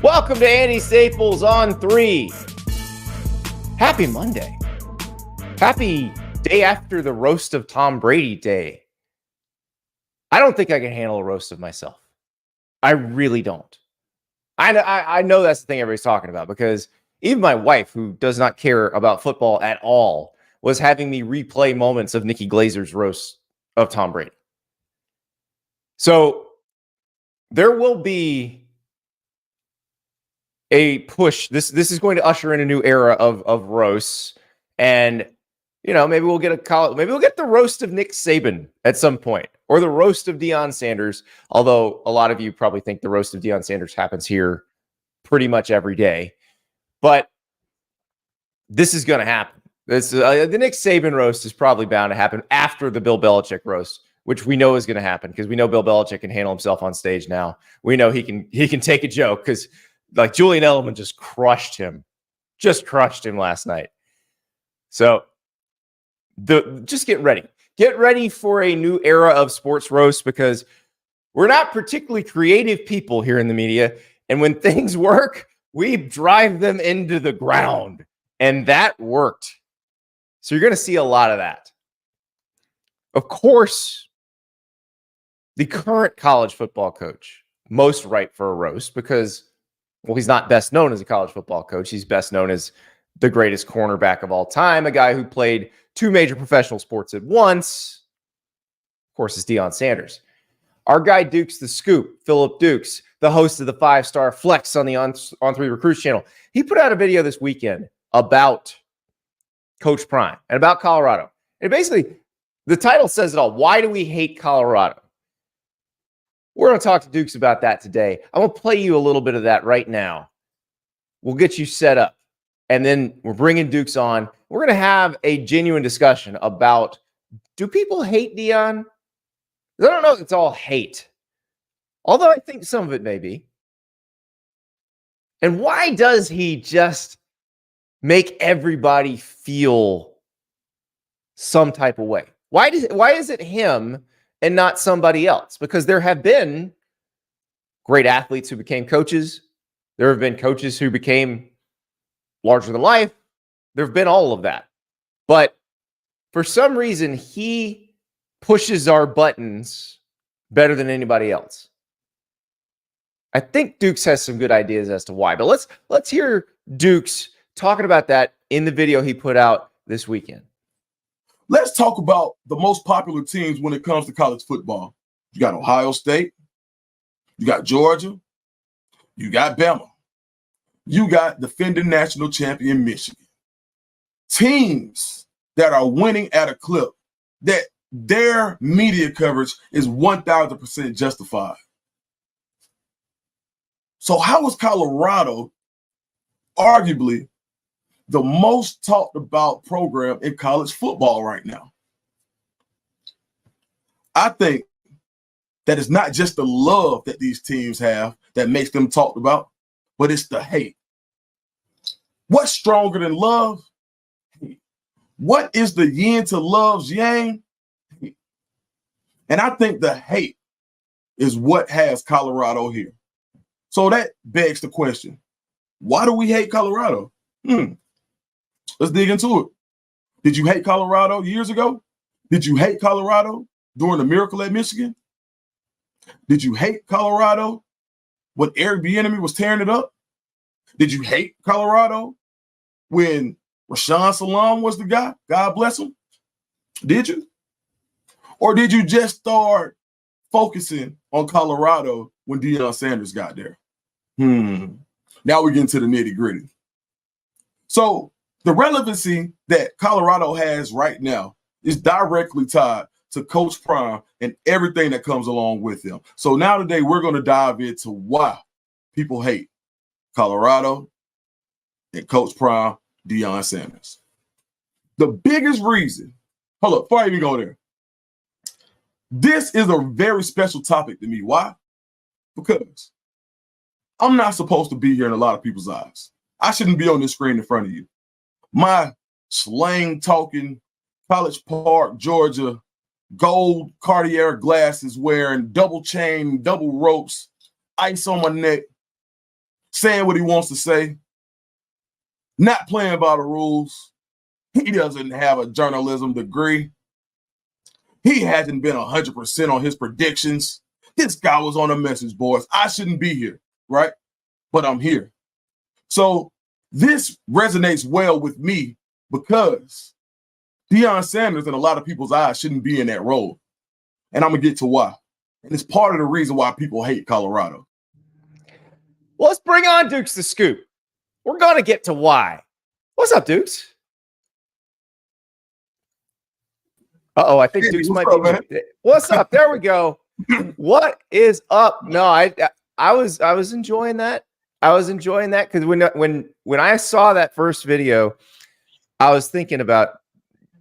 Welcome to Andy Staples on 3. Happy Monday. Happy day after the roast of Tom Brady day. I don't think I can handle a roast of myself. I really don't. I know that's the thing everybody's talking about, because even my wife, who does not care about football at all, was having me replay moments of Nikki Glazer's roast of Tom Brady. So there will be a push. This is going to usher in a new era of roasts, and maybe we'll get the roast of Nick Saban at some point, or the roast of Deion Sanders. Although a lot of you probably think the roast of Deion Sanders happens here pretty much every day, but this is going to happen. The Nick Saban roast is probably bound to happen after the Bill Belichick roast, which we know is going to happen because we know Bill Belichick can handle himself on stage now. We know he can take a joke, because like Julian Edelman just crushed him last night. So just get ready. Get ready for a new era of sports roast, because we're not particularly creative people here in the media. And when things work, we drive them into the ground. And that worked. So you're going to see a lot of that. Of course, the current college football coach, most ripe for a roast, because, well, he's not best known as a college football coach. He's best known as the greatest cornerback of all time, a guy who played 2 major professional sports at once. Of course, it's Deion Sanders. Our guy Dukes the Scoop, Phillip Dukes, the host of the 5-Star Flex on the On3 Recruits channel. He put out a video this weekend about Coach Prime and about Colorado. And basically, the title says it all. Why do we hate Colorado? We're going to talk to Dukes about that today. I'm going to play you a little bit of that right now. We'll get you set up. And then we're bringing Dukes on. We're going to have a genuine discussion about, do people hate Deion? I don't know if it's all hate, although I think some of it may be. And why does he just make everybody feel some type of way? Why is it him and not somebody else? Because there have been great athletes who became coaches. There have been coaches who became larger than life. There have been all of that. But for some reason, he pushes our buttons better than anybody else. I think Dukes has some good ideas as to why. But let's hear Dukes talking about that in the video he put out this weekend. Let's talk about the most popular teams when it comes to college football. You got Ohio State. You got Georgia. You got Bama. You got defending national champion Michigan. Teams that are winning at a clip that their media coverage is 1,000% justified. So how is Colorado arguably the most talked about program in college football right now? I think that it's not just the love that these teams have that makes them talked about, but it's the hate. What's stronger than love? Hate. What is the yin to love's yang? Hate. And I think the hate is what has Colorado here. So that begs the question, why do we hate Colorado? Let's dig into it. Did you hate Colorado years ago? Did you hate Colorado during the miracle at Michigan? Did you hate Colorado when Eric Bieniemy was tearing it up? Did you hate Colorado when Rashawn Salam was the guy? God bless him. Did you? Or did you just start focusing on Colorado when Deion Sanders got there? Now we get into the nitty-gritty. So the relevancy that Colorado has right now is directly tied to Coach Prime and everything that comes along with him. So now today we're going to dive into why people hate Colorado and Coach Prime, Deion Sanders. The biggest reason, hold up, before I even go there, this is a very special topic to me. Why? Because I'm not supposed to be here in a lot of people's eyes. I shouldn't be on this screen in front of you. My slang talking, College Park, Georgia, gold Cartier glasses wearing, double chain, double ropes, ice on my neck. saying what he wants to say, not playing by the rules. He doesn't have a journalism degree. He hasn't been 100% on his predictions. This guy was on a message boards. I shouldn't be here, right? But I'm here. So this resonates well with me because Deion Sanders, in a lot of people's eyes, shouldn't be in that role. And I'm going to get to why. And it's part of the reason why people hate Colorado. Well, let's bring on Dukes the Scoop. We're going to get to why. What's up, Dukes? Uh-oh, I think Hey, Dukes what's might up, be. man? What's up? There we go. What is up? No, I was enjoying that. I was enjoying that because when I saw that first video, I was thinking about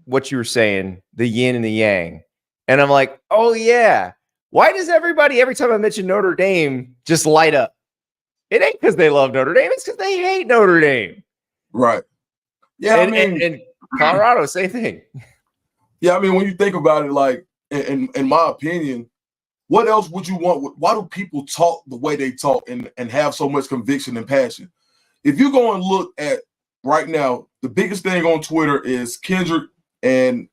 what you were saying, the yin and the yang. And I'm like, oh yeah. Why does everybody, every time I mention Notre Dame, just light up? It ain't because they love Notre Dame, it's because they hate Notre Dame. Right. Yeah, and Colorado, same thing. Yeah, I mean, when you think about it, like, in my opinion, what else would you want? Why do people talk the way they talk and have so much conviction and passion? If you go and look at right now, the biggest thing on Twitter is Kendrick and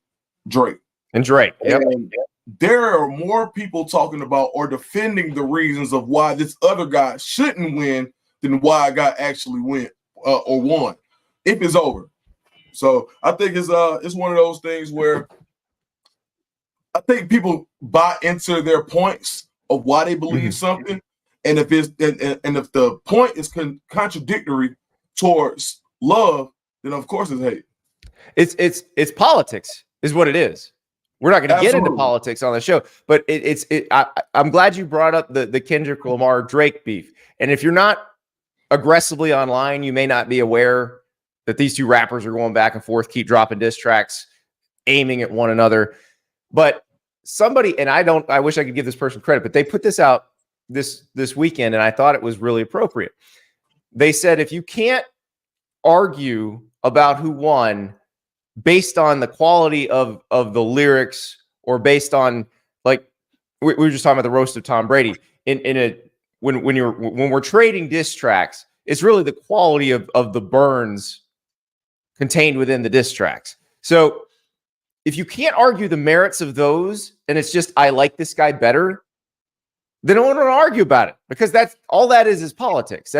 Drake. And Drake, yep. And there are more people talking about or defending the reasons of why this other guy shouldn't win than why a guy actually win or won if it's over. So I think it's one of those things where I think people buy into their points of why they believe something, and if it's and if the point is contradictory towards love, then of course it's hate. It's politics, is what it is. We're not going to get into politics on the show, but I'm glad you brought up the Kendrick Lamar Drake beef. And if you're not aggressively online, you may not be aware that these two rappers are going back and forth, keep dropping diss tracks, aiming at one another. But somebody, and I wish I could give this person credit, but they put this out this weekend, and I thought it was really appropriate. They said, if you can't argue about who won based on the quality of the lyrics, or based on, like, we were just talking about the roast of Tom Brady, when we're trading diss tracks, it's really the quality of the burns contained within the diss tracks. So if you can't argue the merits of those, and it's just, I like this guy better, then don't want to argue about it, because that's all that is politics.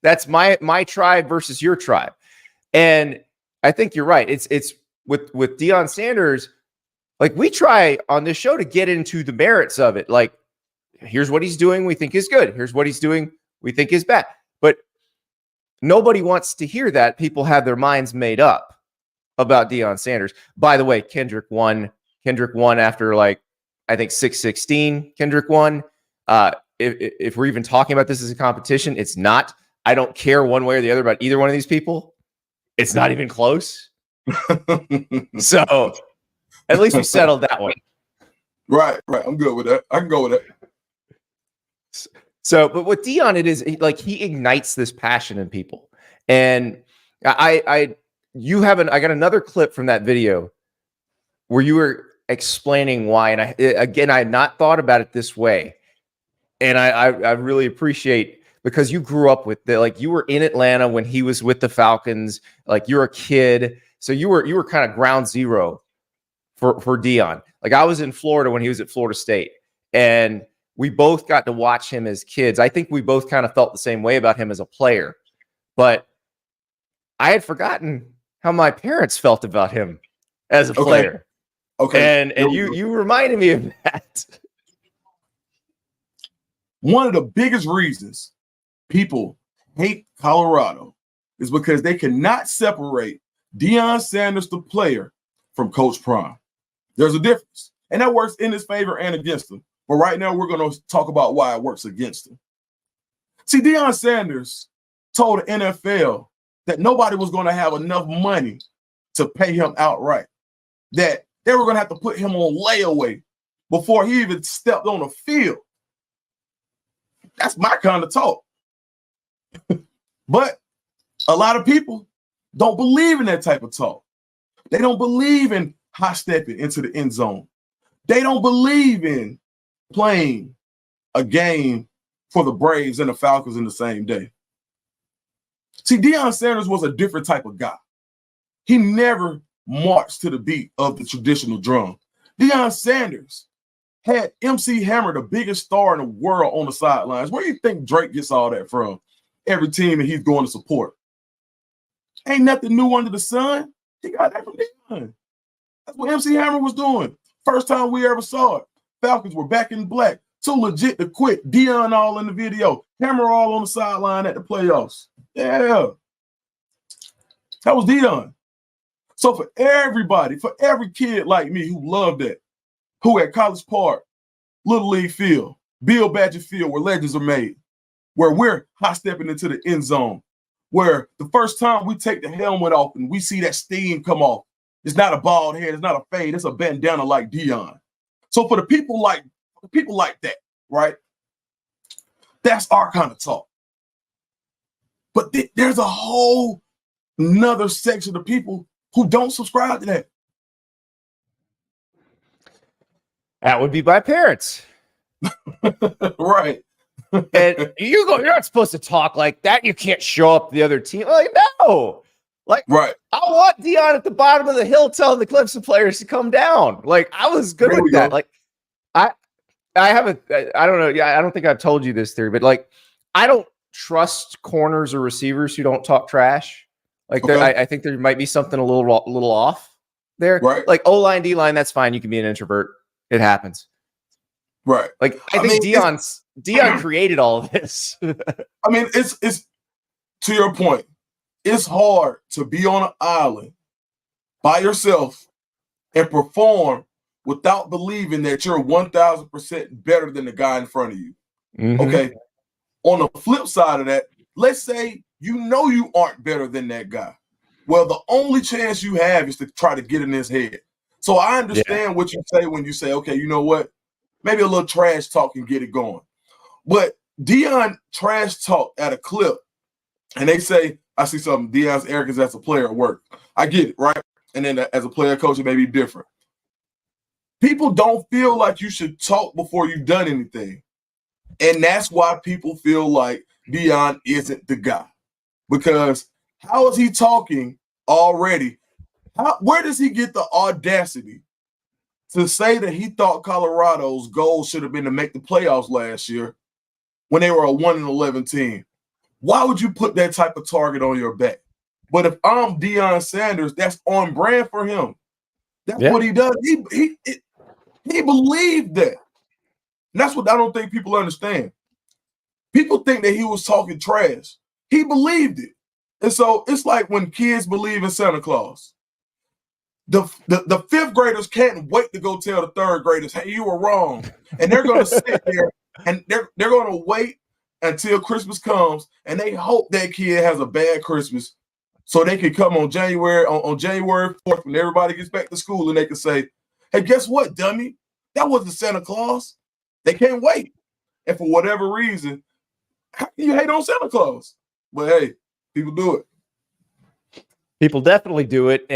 That's my tribe versus your tribe. And I think you're right. It's with Deion Sanders, like, we try on this show to get into the merits of it. Like, here's what he's doing, we think is good. Here's what he's doing, we think is bad. But nobody wants to hear that. People have their minds made up about Deion Sanders. By the way, Kendrick won after, like, I think 6-16. Kendrick won. If we're even talking about this as a competition, it's not. I don't care one way or the other about either one of these people. It's not even close. So at least we settled that one. Right. I'm good with that. I can go with that. So, but with Deion, it is like he ignites this passion in people. And I got another clip from that video where you were explaining why. And I had not thought about it this way. And I really appreciate, because you grew up with like, you were in Atlanta when he was with the Falcons, like, you're a kid. So you were kind of ground zero for Deion. Like, I was in Florida when he was at Florida State, and we both got to watch him as kids. I think we both kind of felt the same way about him as a player, but I had forgotten how my parents felt about him as a player. Okay. And you reminded me of that. One of the biggest reasons people hate Colorado is because they cannot separate Deion Sanders, the player, from Coach Prime. There's a difference, and that works in his favor and against him. But right now, we're going to talk about why it works against him. See, Deion Sanders told the NFL that nobody was going to have enough money to pay him outright, that they were going to have to put him on layaway before he even stepped on the field. That's my kind of talk. But a lot of people don't believe in that type of talk. They don't believe in high stepping into the end zone. They don't believe in playing a game for the Braves and the Falcons in the same day. See, Deion Sanders was a different type of guy. He never marched to the beat of the traditional drum. Deion Sanders had MC Hammer, the biggest star in the world, on the sidelines. Where do you think Drake gets all that from? Every team that he's going to support. Ain't nothing new under the sun. He got that from Deion. That's what MC Hammer was doing. First time we ever saw it. Falcons were back in black. Too legit to quit. Deion all in the video. Hammer all on the sideline at the playoffs. Yeah. That was Deion. So for everybody, for every kid like me who loved that, who at College Park, Little League Field, Bill Badger Field, where legends are made, where we're high stepping into the end zone, where the first time we take the helmet off and we see that steam come off, it's not a bald head, it's not a fade, it's a bandana like Deion. So for the people like that, right? That's our kind of talk. But there's a whole another section of people who don't subscribe to that. That would be my parents. Right. And you're not supposed to talk like that. You can't show up the other team. Like, no. Like, right. I want Deion at the bottom of the hill telling the Clemson players to come down. Like, I was good with that. Like, I don't know. Yeah, I don't think I've told you this theory, but like, I don't trust corners or receivers who don't talk trash. Like, I think there might be something a little off there. Right. Like O-line, D-line, that's fine. You can be an introvert. It happens. Right. Like, I think Deion created all of this. I mean, it's to your point. It's hard to be on an island by yourself and perform without believing that you're 1,000% better than the guy in front of you. Mm-hmm. Okay. On the flip side of that, let's say you aren't better than that guy. Well, the only chance you have is to try to get in his head. So I understand what you say when you say, okay, you know what? Maybe a little trash talk can get it going. But Deion trash talk at a clip, and they say, I see something, Deion's arrogance as a player at work. I get it, right? And then as a player coach, it may be different. People don't feel like you should talk before you've done anything. And that's why people feel like Deion isn't the guy. Because how is he talking already? Where does he get the audacity to say that he thought Colorado's goal should have been to make the playoffs last year when they were a 1-11 team? Why would you put that type of target on your back? But if I'm Deion Sanders, that's on brand for him. That's what he does. He believed that. And that's what I don't think people understand. People think that he was talking trash. He believed it. And so it's like when kids believe in Santa Claus. The fifth graders can't wait to go tell the third graders, hey, you were wrong. And they're going to sit there and they're going to wait until Christmas comes, and they hope that kid has a bad Christmas so they can come on January 4th when everybody gets back to school and they can say, hey, guess what, dummy? That wasn't Santa Claus. They can't wait. And for whatever reason, how can you hate on Santa Claus? But hey, people do it. People definitely do it.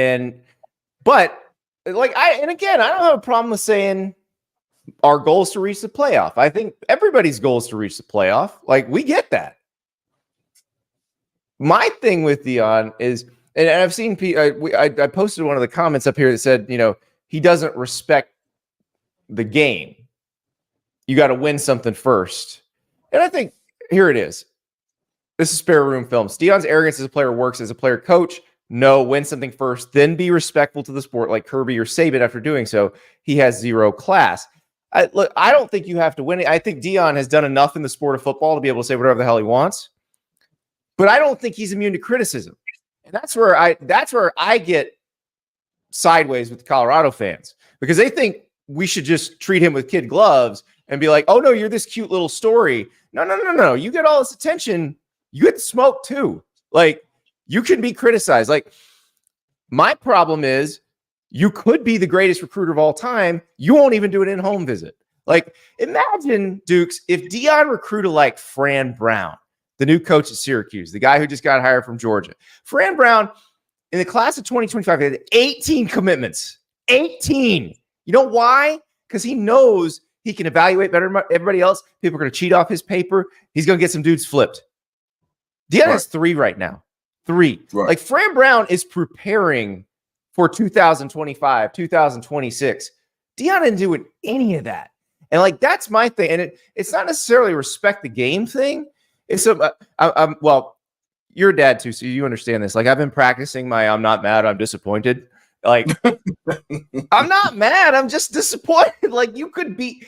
But like I don't have a problem with saying our goal is to reach the playoff. I think everybody's goal is to reach the playoff. Like, we get that. My thing with Deion is, and I've seen I posted one of the comments up here that said, he doesn't respect the game. You got to win something first. And I think here it is. This is Spare Room Films. Deion's arrogance as a player works as a player coach. No, win something first, then be respectful to the sport like Kirby or Saban. After doing so, he has zero class. I don't think you have to win it. I think Deion has done enough in the sport of football to be able to say whatever the hell he wants. But I don't think he's immune to criticism. And that's where I get sideways with the Colorado fans, because they think we should just treat him with kid gloves and be like, oh, no, you're this cute little story. No. You get all this attention. You get smoke too. Like, you can be criticized. Like, my problem is you could be the greatest recruiter of all time. You won't even do an in-home visit. Like, imagine, Dukes, if Deion recruited like Fran Brown, the new coach at Syracuse, the guy who just got hired from Georgia. Fran Brown, in the class of 2025, had 18 commitments. 18. You know why? Because he knows he can evaluate better than everybody else. People are going to cheat off his paper. He's going to get some dudes flipped. Deion has 3 right now. 3. Right. Like Fran Brown is preparing for 2025, 2026. Deion isn't doing any of that. And like, that's my thing. And it's not necessarily a respect the game thing. It's well, you're a dad too, so you understand this. Like, I've been practicing my I'm not mad, I'm disappointed. Like, I'm not mad, I'm just disappointed. Like, you could be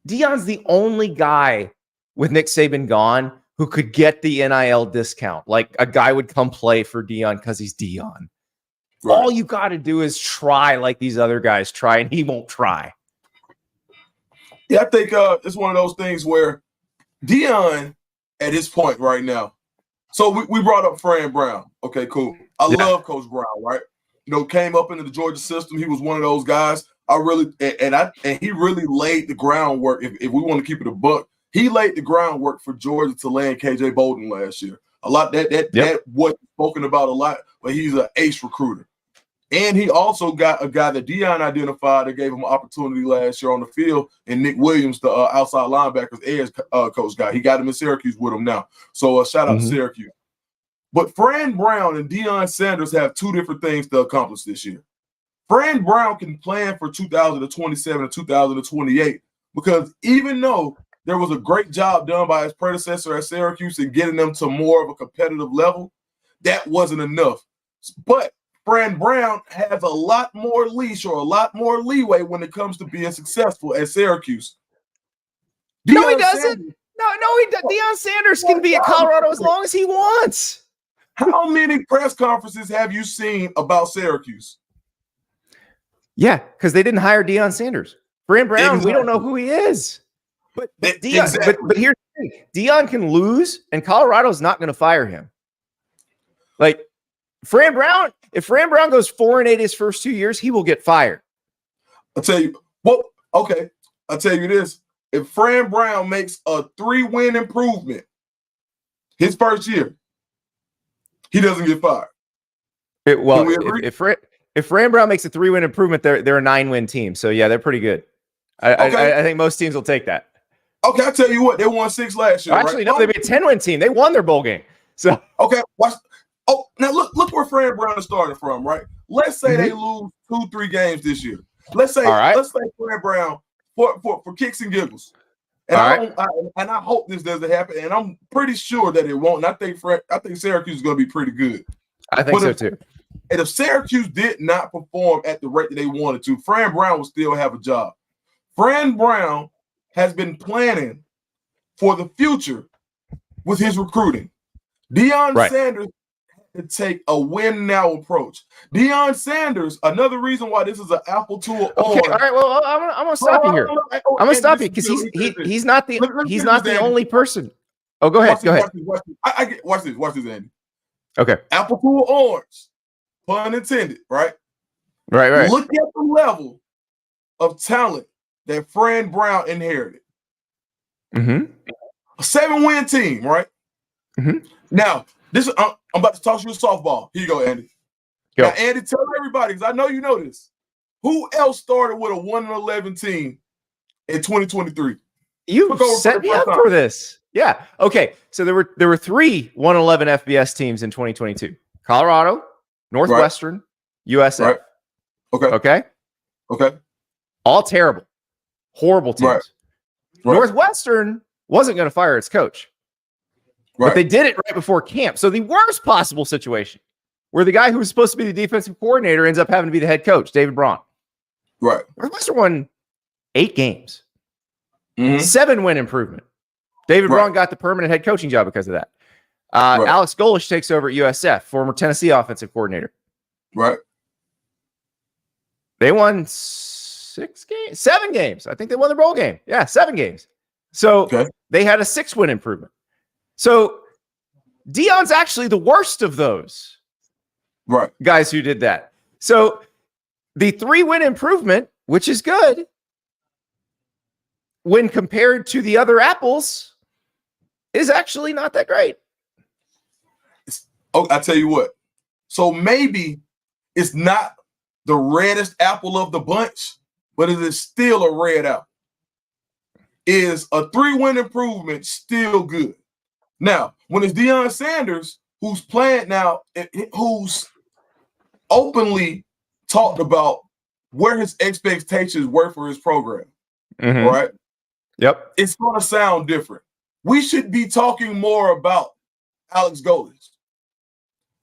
Deion's the only guy with Nick Saban gone who could get the NIL discount. Like, a guy would come play for Deion because he's Deion. Right. All you got to do is try like these other guys try, and he won't try. Yeah, I think it's one of those things where Deion at his point right now. So we brought up Fran Brown. Okay, cool. I love Coach Brown, right? You know, came up into the Georgia system. He was one of those guys. And he really laid the groundwork. If we want to keep it a buck, he laid the groundwork for Georgia to land KJ Bolden last year. A lot that wasn't spoken about a lot, but he's an ace recruiter. And he also got a guy that Deion identified that gave him an opportunity last year on the field, and Nick Williams, the outside linebackers edge coach guy. He got him in Syracuse with him now. So shout out to Syracuse. But Fran Brown and Deion Sanders have two different things to accomplish this year. Fran Brown can plan for 2027 and 2028 because even though there was a great job done by his predecessor at Syracuse in getting them to more of a competitive level, that wasn't enough. But Fran Brown has a lot more leash or a lot more leeway when it comes to being successful at Syracuse. No, he doesn't. No, he doesn't. Deion Sanders can be at Colorado as long as he wants. How many press conferences have you seen about Syracuse? Yeah, because they didn't hire Deion Sanders. Fran Brown, we don't know who he is. But Deion, but here's the thing. Deion can lose, and Colorado's not going to fire him. Like, Fran Brown, if Fran Brown goes 4-8 his first 2 years, he will get fired. I'll tell you. Well, okay. I'll tell you this. If Fran Brown makes a 3-win improvement his first year, he doesn't get fired. If Fran Brown makes a 3-win improvement, they're a 9-win team. So yeah, they're pretty good. I think most teams will take that. Okay, I'll tell you what, they won 6 last year. Actually, no, they'd be a 10-win team. They won their bowl game. So okay, watch. Oh, now look where Fran Brown is starting from, right? Let's say they lose 2-3 games this year. Let's say Fran Brown for kicks and giggles. And I hope this doesn't happen, and I'm pretty sure that it won't. And I think Syracuse is going to be pretty good. I think so too. And if Syracuse did not perform at the rate that they wanted to, Fran Brown will still have a job. Fran Brown has been planning for the future with his recruiting. Deion Sanders to take a win now approach. Deion Sanders, another reason why this is an apple to an orange. Okay, all right. Well, I'm gonna stop you here. I'm gonna stop you because he's not the only person. Oh, go ahead. Watch this, Andy. Okay. Apple to an orange, pun intended. Right. Look at the level of talent that Fran Brown inherited. A 7-win team, right? Now, this I'm about to toss you a softball. Here you go, Andy. Now, Andy, tell everybody, because I know you know this. Who else started with a 1-11 team in 2023? You set me up for this. Yeah. Okay. So there were 3 1-11 FBS teams in 2022. Colorado, Northwestern, USF. Okay. All terrible. Horrible teams. Northwestern wasn't going to fire its coach. But they did it right before camp. So the worst possible situation where the guy who was supposed to be the defensive coordinator ends up having to be the head coach, David Braun. Northwestern won 8 games. 7-win improvement. David Braun got the permanent head coaching job because of that. Alex Golish takes over at USF, former Tennessee offensive coordinator. They won 7 games. I think they won the bowl game. Yeah, 7 games. So they had a 6-win improvement. So Deion's actually the worst of those guys who did that. So the 3-win improvement, which is good, when compared to the other apples, is actually not that great. I tell you what. So maybe it's not the reddest apple of the bunch, but it is still a red apple. Is a 3-win improvement still good? Now, when it's Deion Sanders, who's playing now, who's openly talked about where his expectations were for his program, right? Yep. It's going to sound different. We should be talking more about Alex Goldis.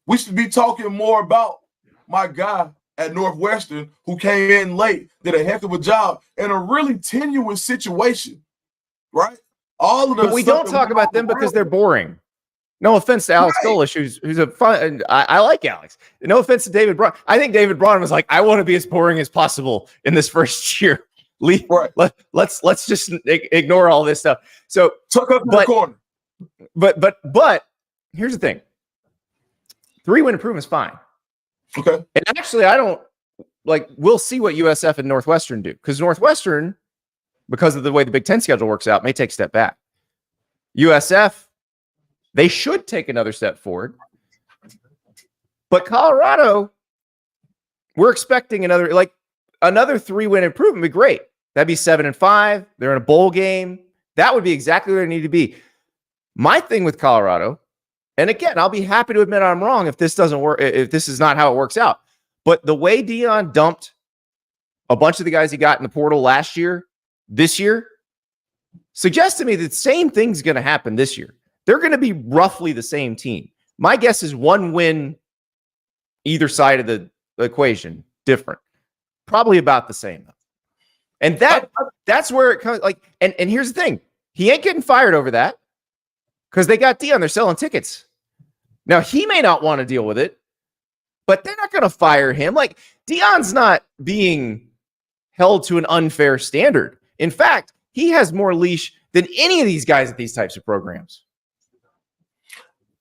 We should be talking more about my guy at Northwestern who came in late, did a heck of a job in a really tenuous situation, right? All of the But we don't talk about them because they're boring. No offense to Alex Goldis, who's a fun. I like Alex. No offense to David Braun. I think David Braun was like, I want to be as boring as possible in this first year. Let's just ignore all this stuff. So tuck up in the corner. But here's the thing: 3-win improvement is fine. Okay. And actually, I don't like. We'll see what USF and Northwestern do, because Northwestern, because of the way the Big Ten schedule works out, may take a step back. USF, they should take another step forward. But Colorado, we're expecting another 3-win improvement would be great. That'd be 7-5. They're in a bowl game. That would be exactly where they need to be. My thing with Colorado, and again, I'll be happy to admit I'm wrong if this doesn't work, if this is not how it works out. But the way Deion dumped a bunch of the guys he got in the portal last year, this year, suggests to me that the same thing's going to happen this year. They're going to be roughly the same team. My guess is 1 win either side of the equation, different. Probably about the same. And that's where it comes. And here's the thing. He ain't getting fired over that because they got Deion. They're selling tickets. Now, he may not want to deal with it, but they're not going to fire him. Like, Deion's not being held to an unfair standard. In fact, he has more leash than any of these guys at these types of programs.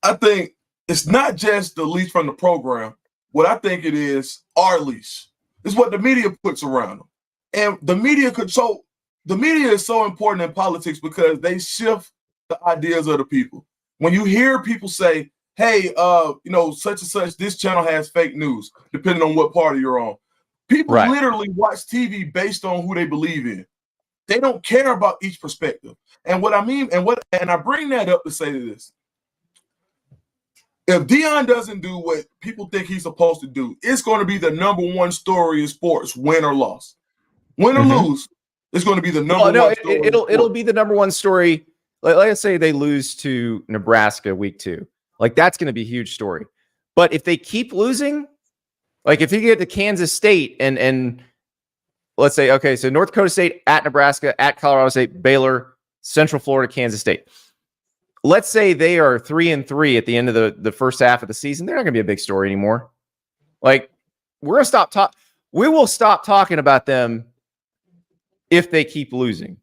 I think it's not just the leash from the program. What I think it is our leash. It's what the media puts around them. And the media is so important in politics because they shift the ideas of the people. When you hear people say, hey, such and such, this channel has fake news, depending on what party you're on. People literally watch TV based on who they believe in. They don't care about each perspective. And what I mean, and I bring that up to say this. If Deion doesn't do what people think he's supposed to do, it's going to be the number one story in sports, win or loss. Win or lose, it's going to be the number one story. It'll be the number one story. Let's say they lose to Nebraska week 2. Like, that's going to be a huge story. But if they keep losing, like if you get to Kansas State and let's say, okay, so North Dakota State at Nebraska, at Colorado State, Baylor, Central Florida, Kansas State. Let's say they are 3-3 at the end of the first half of the season. They're not going to be a big story anymore. Like, we will stop talking about them if they keep losing.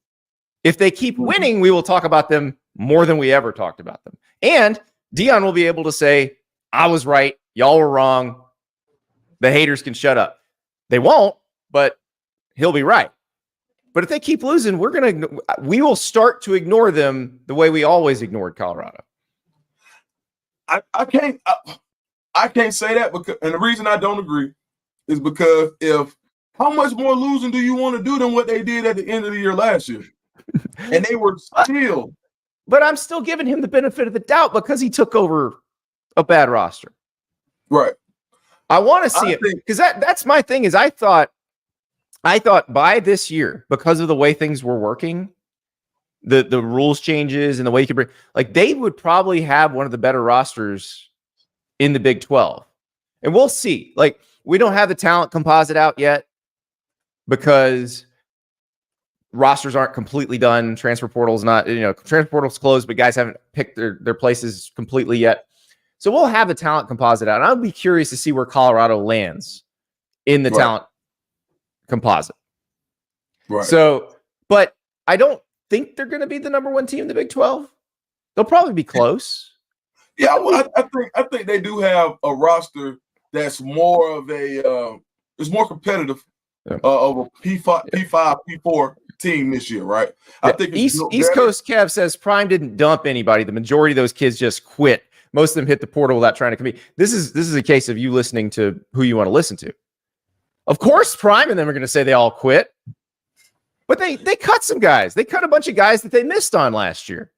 If they keep winning, we will talk about them more than we ever talked about them. And Deion will be able to say, I was right. Y'all were wrong. The haters can shut up. They won't, but he'll be right. But if they keep losing, we will start to ignore them the way we always ignored Colorado. I can't say that because, and the reason I don't agree is because how much more losing do you want to do than what they did at the end of the year last year? And they were still. But I'm still giving him the benefit of the doubt because he took over a bad roster. Right. I want to see it because that's my thing is I thought by this year, because of the way things were working, the rules changes and the way you could bring, like, they would probably have one of the better rosters in the Big 12. And we'll see. Like, we don't have the talent composite out yet because rosters aren't completely done. Transfer portal's not, transfer portal's closed, but guys haven't picked their places completely yet. So we'll have the talent composite out. And I'll be curious to see where Colorado lands in the talent composite. Right. So, but I don't think they're going to be the number one team in the Big 12. They'll probably be close. Yeah, I think they do have a roster that's more of it's more competitive of a P5, P4 team this year, right? I think East Coast Kev says Prime didn't dump anybody. The majority of those kids just quit. Most of them hit the portal without trying to compete. This is a case of you listening to who you want to listen to. Of course, Prime and them are going to say they all quit, but they cut some guys. They cut a bunch of guys that they missed on last year.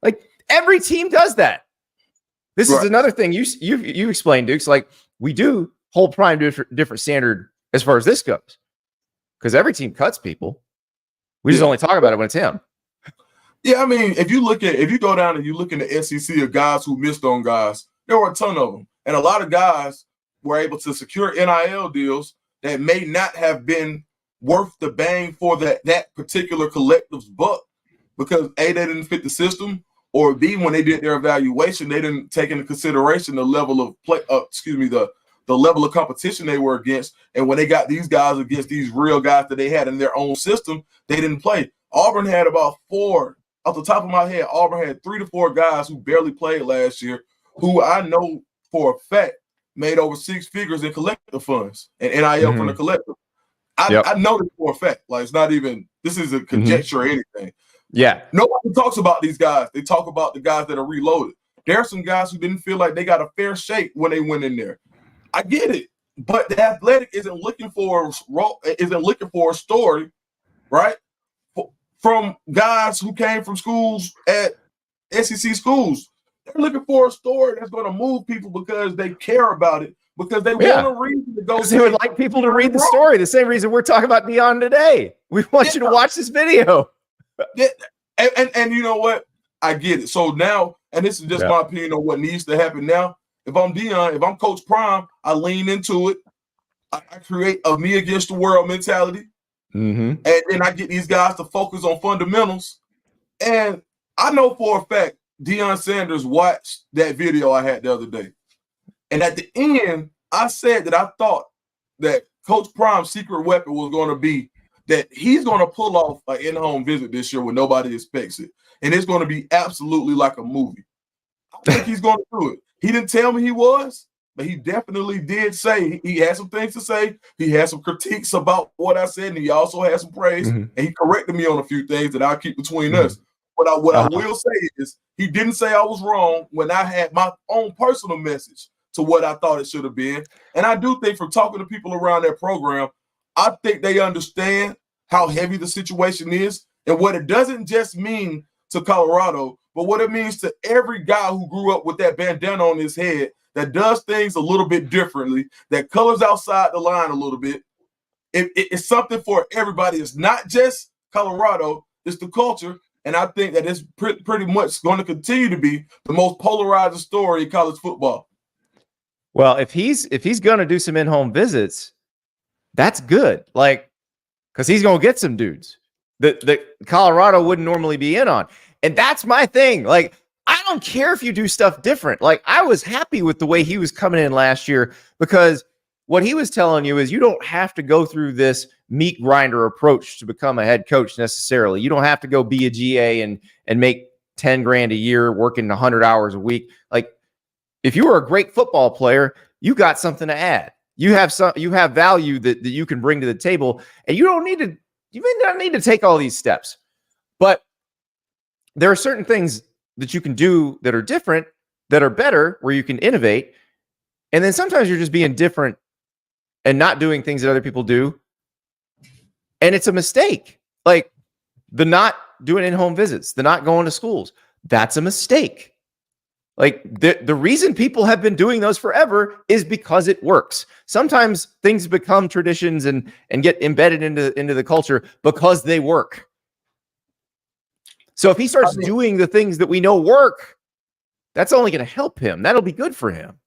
Like, every team does that. This is another thing you explained, Dukes. Like, we do hold Prime to a different standard as far as this goes, because every team cuts people. We just only talk about it when it's him. Yeah, I mean, if you go down and you look in the SEC of guys who missed on guys, there were a ton of them, and a lot of guys were able to secure NIL deals that may not have been worth the bang for that particular collective's buck, because A, they didn't fit the system, or B, when they did their evaluation, they didn't take into consideration the level of play. The level of competition they were against, and when they got these guys against these real guys that they had in their own system, they didn't play. Auburn had about 4, off the top of my head. Auburn had 3 to 4 guys who barely played last year, who I know for a fact made over 6 figures in collective funds and NIL from the collective. I know this for a fact. Like, it's not even, this is a conjecture or anything. Yeah. Nobody talks about these guys. They talk about the guys that are reloaded. There are some guys who didn't feel like they got a fair shake when they went in there. I get it, but the Athletic isn't looking for a story, right? From guys who came from schools at SEC schools. They're looking for a story that's going to move people because they care about it, because they want a reason to go. They would like people to read the story. The same reason we're talking about Deion today. We want you to watch this video. Yeah. And you know what? I get it. So now, and this is just my opinion on what needs to happen now. If I'm Deion, if I'm Coach Prime, I lean into it. I create a me against the world mentality. And then I get these guys to focus on fundamentals. And I know for a fact Deion Sanders watched that video I had the other day. And at the end, I said that I thought that Coach Prime's secret weapon was going to be that he's going to pull off an in-home visit this year when nobody expects it. And it's going to be absolutely like a movie. I think he's going to do it. He didn't tell me he was, but he definitely did say he had some things to say. He had some critiques about what I said, and he also had some praise. And he corrected me on a few things that I'll keep between us. What I will say is he didn't say I was wrong when I had my own personal message to what I thought it should have been. And I do think, from talking to people around that program, I think they understand how heavy the situation is and what it doesn't just mean to Colorado, but what it means to every guy who grew up with that bandana on his head, that does things a little bit differently, that colors outside the line a little bit. It's something for everybody. It's not just Colorado, it's the culture. And I think that it's pretty much going to continue to be the most polarizing story in college football. Well, if he's going to do some in-home visits, that's good. Like, because he's going to get some dudes that Colorado wouldn't normally be in on. And that's my thing. Like, I don't care if you do stuff different. Like, I was happy with the way he was coming in last year, because what he was telling you is you don't have to go through this meat grinder approach to become a head coach necessarily. You don't have to go be a GA and make 10 grand a year working 100 hours a week. Like, if you were a great football player, you got something to add. You have value that you can bring to the table, and you may not need to take all these steps. But there are certain things that you can do that are different, that are better, where you can innovate. And then sometimes you're just being different and not doing things that other people do. And it's a mistake. Like the not doing in-home visits, the not going to schools. That's a mistake. Like the reason people have been doing those forever is because it works. Sometimes things become traditions and get embedded into the culture because they work. So if he starts doing the things that we know work, that's only going to help him. That'll be good for him.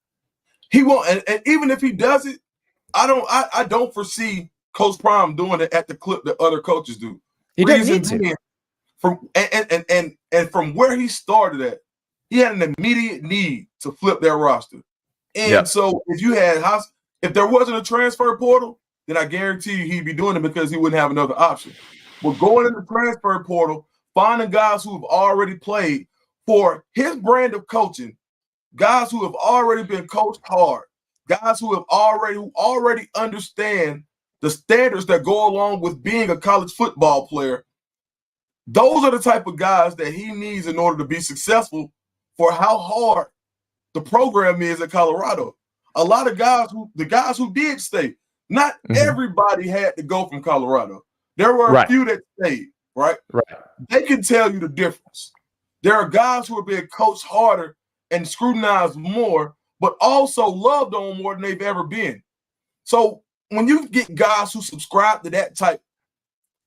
He won't, and even if he does it, I don't foresee Coach Prime doing it at the clip that other coaches do. He doesn't need to. From where he started at, he had an immediate need to flip their roster. And so if there wasn't a transfer portal, then I guarantee you he'd be doing it because he wouldn't have another option. But going in the transfer portal, finding guys who have already played for his brand of coaching, guys who have already been coached hard, guys who already understand the standards that go along with being a college football player. Those are the type of guys that he needs in order to be successful for how hard the program is at Colorado. A lot of the guys who did stay, not everybody had to go from Colorado. There were a few that stayed, right? They can tell you the difference. There are guys who are being coached harder and scrutinized more, but also loved on more than they've ever been. So when you get guys who subscribe to that type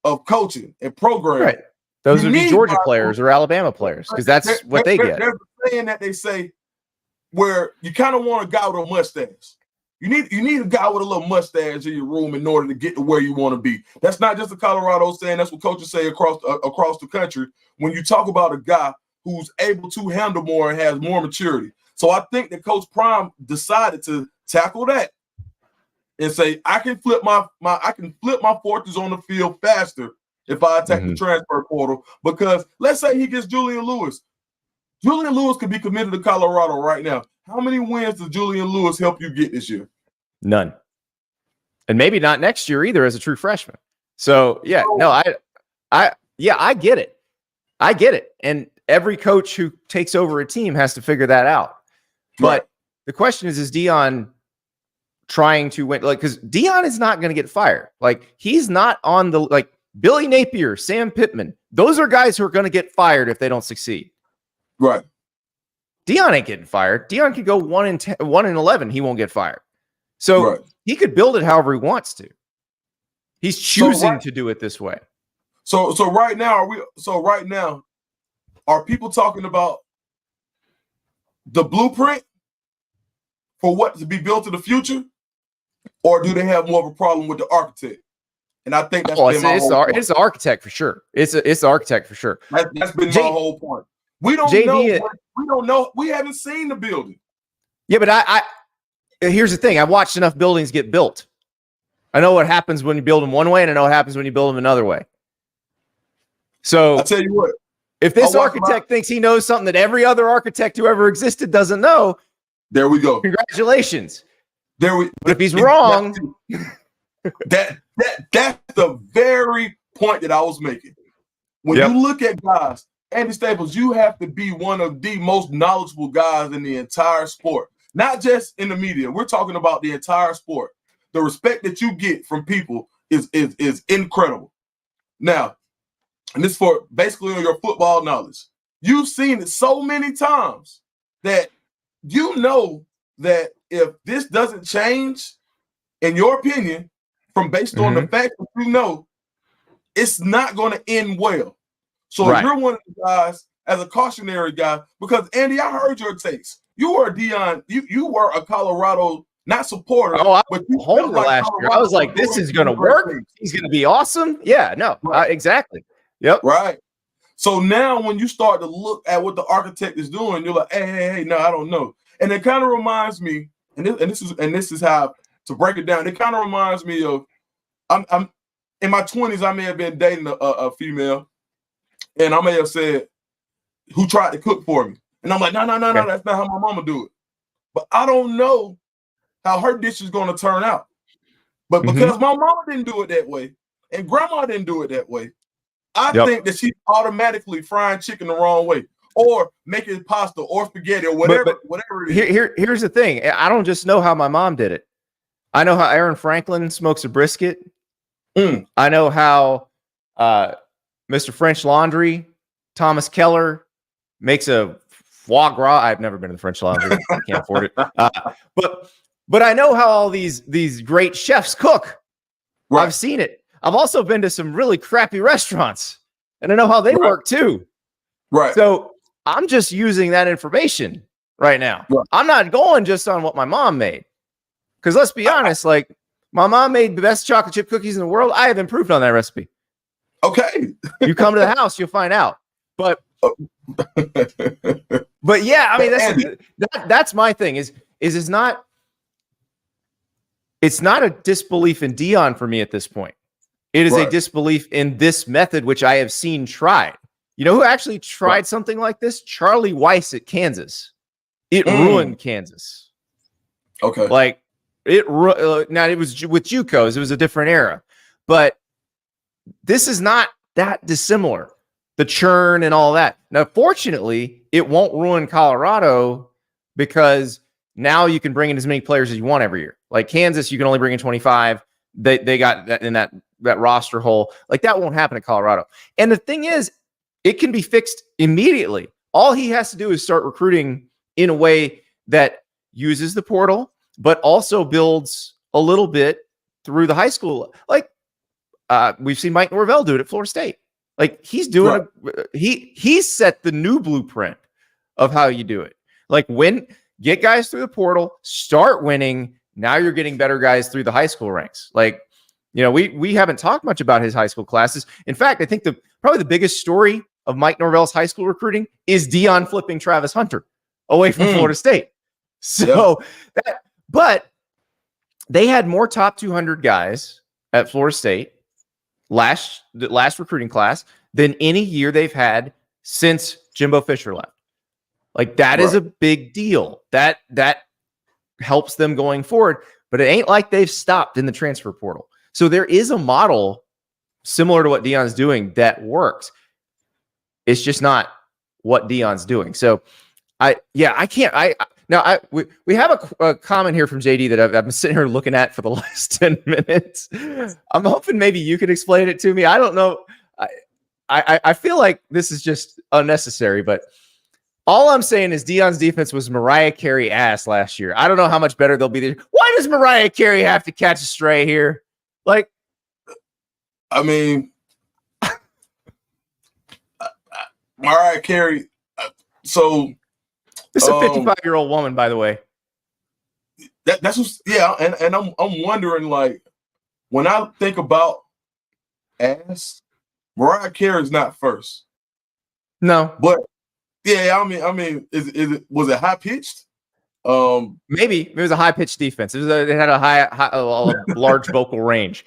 of coaching and program, right? Those would be Georgia players or Alabama players because that's what they get. There's a saying that they say where you kind of want a guy with a mustache. You need a guy with a little mustache in your room in order to get to where you want to be. That's not just a Colorado saying. That's what coaches say across the country when you talk about a guy who's able to handle more and has more maturity. So I think that Coach Prime decided to tackle that and say, I can flip my fortunes on the field faster if I attack the transfer portal, because let's say he gets Julian Lewis. Julian Lewis could be committed to Colorado right now. How many wins does Julian Lewis help you get this year? None. And maybe not next year either as a true freshman. So yeah, no, I get it. I get it. And every coach who takes over a team has to figure that out. But the question is Deion trying to win? Like, because Deion is not going to get fired. Like, he's not on the, like, Billy Napier, Sam Pittman. Those are guys who are going to get fired if they don't succeed. Right. Deion ain't getting fired. Deion could go 1-11. He won't get fired. So he could build it however he wants to. He's choosing to do it this way. So right now, are people talking about the blueprint for what to be built in the future, or do they have more of a problem with the architect? And I think that's it's the architect for sure. It's the architect for sure. That's been my whole point. We don't know. We don't know. We haven't seen the building. Yeah, but I here's the thing. I've watched enough buildings get built. I know what happens when you build them one way, and I know what happens when you build them another way. So I'll tell you what. If this architect thinks he knows something that every other architect who ever existed doesn't know, there we go. Congratulations. But if he's wrong, that's the very point that I was making. When you look at guys, Andy Staples, you have to be one of the most knowledgeable guys in the entire sport, not just in the media. We're talking about the entire sport. The respect that you get from people is incredible. Now, and this for basically on your football knowledge. You've seen it so many times that you know that if this doesn't change, in your opinion, from based on the fact that you know, it's not going to end well. So if you're one of the guys, as a cautionary guy, because Andy, I heard your takes. You were a Deion, you were a Colorado not supporter. Oh, I was home last year. I was like, this is going to work. He's going to be awesome. Yeah, no, exactly. Yep. Right. So now when you start to look at what the architect is doing, you're like, hey, no, I don't know. And it kind of reminds me, and this is how to break it down. It kind of reminds me of I'm in my 20s. I may have been dating a female, and I may have said, who tried to cook for me, and I'm like, no, that's not how my mama do it. But I don't know how her dish is going to turn out. But because my mama didn't do it that way, and grandma didn't do it that way, I think that she's automatically frying chicken the wrong way, or making pasta or spaghetti or whatever it is. Here's the thing. I don't just know how my mom did it. I know how Aaron Franklin smokes a brisket. I know how Mr. French Laundry, Thomas Keller, makes a foie gras. I've never been to the French Laundry. I can't afford it. But I know how all these great chefs cook. Right. I've seen it. I've also been to some really crappy restaurants, and I know how they work too. Right. So I'm just using that information right now. Right. I'm not going just on what my mom made. Because let's be honest, like, my mom made the best chocolate chip cookies in the world. I have improved on that recipe. Okay. You come to the house, you'll find out. But yeah, I mean, that's my thing is it's not a disbelief in Deion for me at this point. It is a disbelief in this method, which I have seen tried. You know who actually tried something like this? Charlie Weiss at Kansas. It ruined Kansas. Okay. Like, now it was with JUCOs. It was a different era. But this is not that dissimilar. The churn and all that. Now, fortunately, it won't ruin Colorado because now you can bring in as many players as you want every year. Like Kansas, you can only bring in 25. They got that in that roster hole. Like, that won't happen at Colorado. And the thing is, it can be fixed immediately. All he has to do is start recruiting in a way that uses the portal, but also builds a little bit through the high school. Like we've seen Mike Norvell do it at Florida State. Like he's doing he's set the new blueprint of how you do it. Like get guys through the portal, start winning. Now you're getting better guys through the high school ranks. Like, we haven't talked much about his high school classes. In fact, I think probably the biggest story of Mike Norvell's high school recruiting is Deion flipping Travis Hunter away from Florida State. So but they had more top 200 guys at Florida State the last recruiting class than any year they've had since Jimbo Fisher left. Like that is a big deal. That helps them going forward, but it ain't like they've stopped in the transfer portal. So there is a model similar to what Deion's doing that works. It's just not what Deion's doing. So we have a comment here from JD that I've been sitting here looking at for the last 10 minutes. I'm hoping maybe you can explain it to me. I don't know. I feel like this is just unnecessary, but all I'm saying is Deion's defense was Mariah Carey ass last year. I don't know how much better they'll be this year. Why does Mariah Carey have to catch a stray here? Like, I mean, Mariah Carey. So this is a 55-year-old woman, by the way. That's what, and I'm wondering, like, when I think about ass, Mariah Carey's not first. No, but. Yeah, I mean, was it high pitched? Maybe it was a high pitched defense. It had a large vocal range.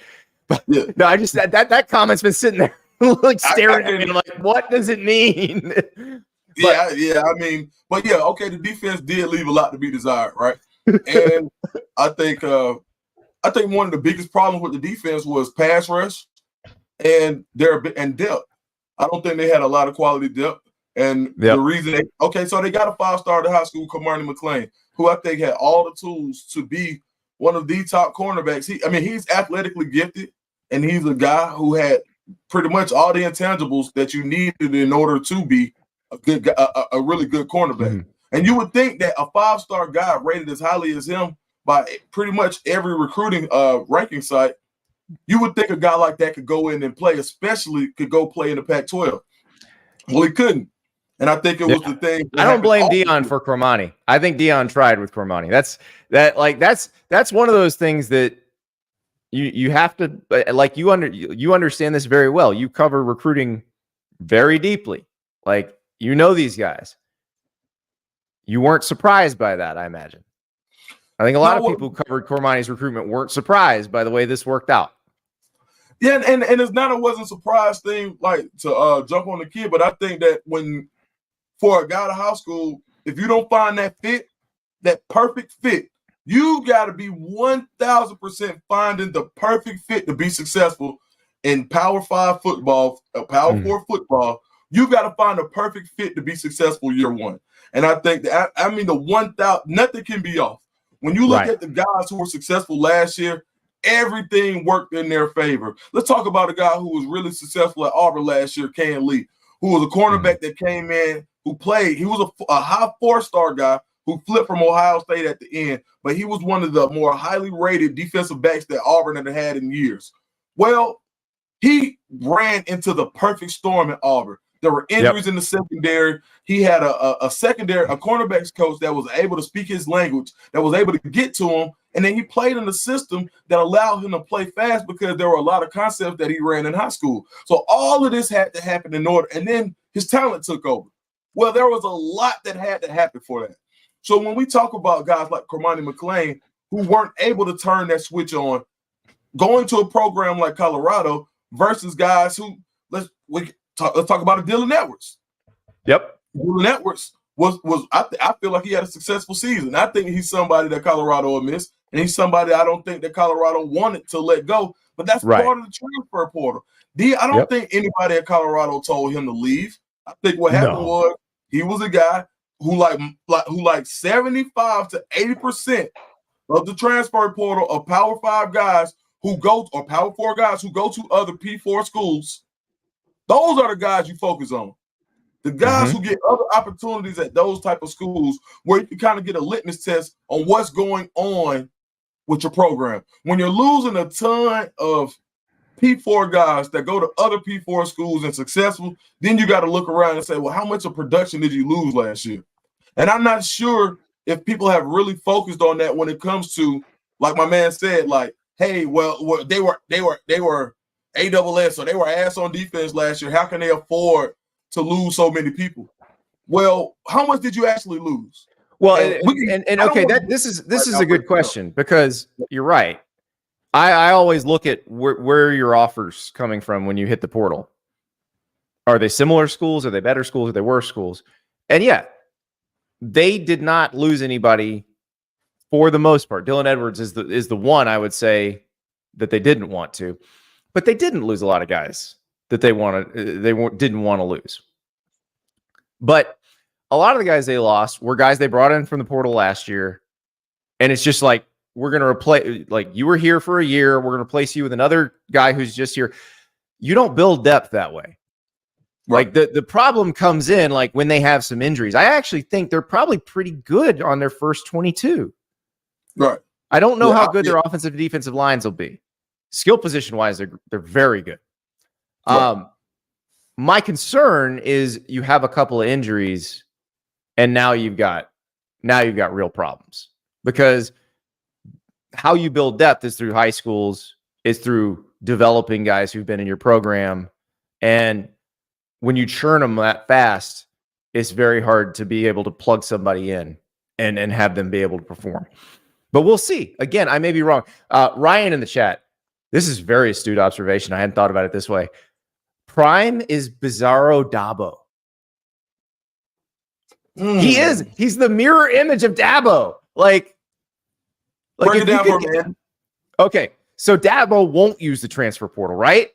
But no, I just that comment's been sitting there like staring at me. And I'm like, what does it mean? I mean, but okay, the defense did leave a lot to be desired, right? And I think one of the biggest problems with the defense was pass rush and depth. I don't think they had a lot of quality depth. And the reason so they got a 5-star at high school, Cormani McClain, who I think had all the tools to be one of the top cornerbacks. He's athletically gifted, and he's a guy who had pretty much all the intangibles that you needed in order to be a really good cornerback. Mm-hmm. And you would think that a 5-star guy rated as highly as him by pretty much every recruiting ranking site, you would think a guy like that could go in and play, especially could go play in the Pac-12. Well, he couldn't. And I think it was the thing. I don't blame Deion for Cormani. I think Deion tried with Cormani. That's one of those things that you have to, like, you understand this very well. You cover recruiting very deeply. Like, these guys. You weren't surprised by that, I imagine. I think a lot of people who covered Cormani's recruitment weren't surprised by the way this worked out. Yeah, and it's not a wasn't surprised thing, like, to jump on the kid, but I think that for a guy out of high school, if you don't find that fit, that perfect fit, you got to be 1,000% finding the perfect fit to be successful in Power 5 football, Power 4 football. You got to find a perfect fit to be successful year one. And I think that, the 1,000, nothing can be off. When you look at the guys who were successful last year, everything worked in their favor. Let's talk about a guy who was really successful at Auburn last year, Can Lee, who was a cornerback that came in, who played. He was a high 4-star guy who flipped from Ohio State at the end, but he was one of the more highly rated defensive backs that Auburn had in years. Well, he ran into the perfect storm at Auburn. There were injuries in the secondary. He had a cornerbacks coach that was able to speak his language, that was able to get to him, and then he played in a system that allowed him to play fast because there were a lot of concepts that he ran in high school. So all of this had to happen in order, and then his talent took over. Well, there was a lot that had to happen for that. So when we talk about guys like Cormani McClain who weren't able to turn that switch on, going to a program like Colorado versus guys who let's talk about a Dylan Edwards. Yep, Dylan Edwards was I feel like he had a successful season. I think he's somebody that Colorado will miss, and he's somebody I don't think that Colorado wanted to let go. But that's part of the transfer portal. I don't think anybody at Colorado told him to leave. I think what happened was he was a guy who like 75 to 80% of the transfer portal of Power 5 guys who go, or Power 4 guys who go to other P4 schools. Those are the guys you focus on. The guys who get other opportunities at those type of schools where you can kind of get a litmus test on what's going on with your program. When you're losing a ton of P4 guys that go to other P4 schools and successful, then you got to look around and say, well, how much of production did you lose last year? And I'm not sure if people have really focused on that when it comes to, like my man said, like, hey, well they were ASS, so they were ass on defense last year. How can they afford to lose so many people? Well, how much did you actually lose? Well, this is a good question because you're right. I always look at where your offers coming from when you hit the portal. Are they similar schools? Are they better schools? Are they worse schools? And yeah, they did not lose anybody for the most part. Dylan Edwards is the one I would say that they didn't want to, but they didn't lose a lot of guys that they didn't want to lose. But a lot of the guys they lost were guys they brought in from the portal last year, and it's just like, we're going to replace, like, you were here for a year, we're going to replace you with another guy who's just here. You don't build depth that way. Right. Like the problem comes in like when they have some injuries. I actually think they're probably pretty good on their first 22. Right. I don't know how good their offensive and defensive lines will be. Skill position wise, they're very good. Right. My concern is you have a couple of injuries, and now you've got real problems, because how you build depth is through high schools, is through developing guys who've been in your program. And when you churn them that fast, it's very hard to be able to plug somebody in and have them be able to perform. But we'll see. Again, I may be wrong. Ryan in the chat, this is very astute observation. I hadn't thought about it this way. Prime is Bizarro Dabo. He is. He's the mirror image of Dabo. Like break it down for me, man. Okay, so Dabo won't use the transfer portal, right?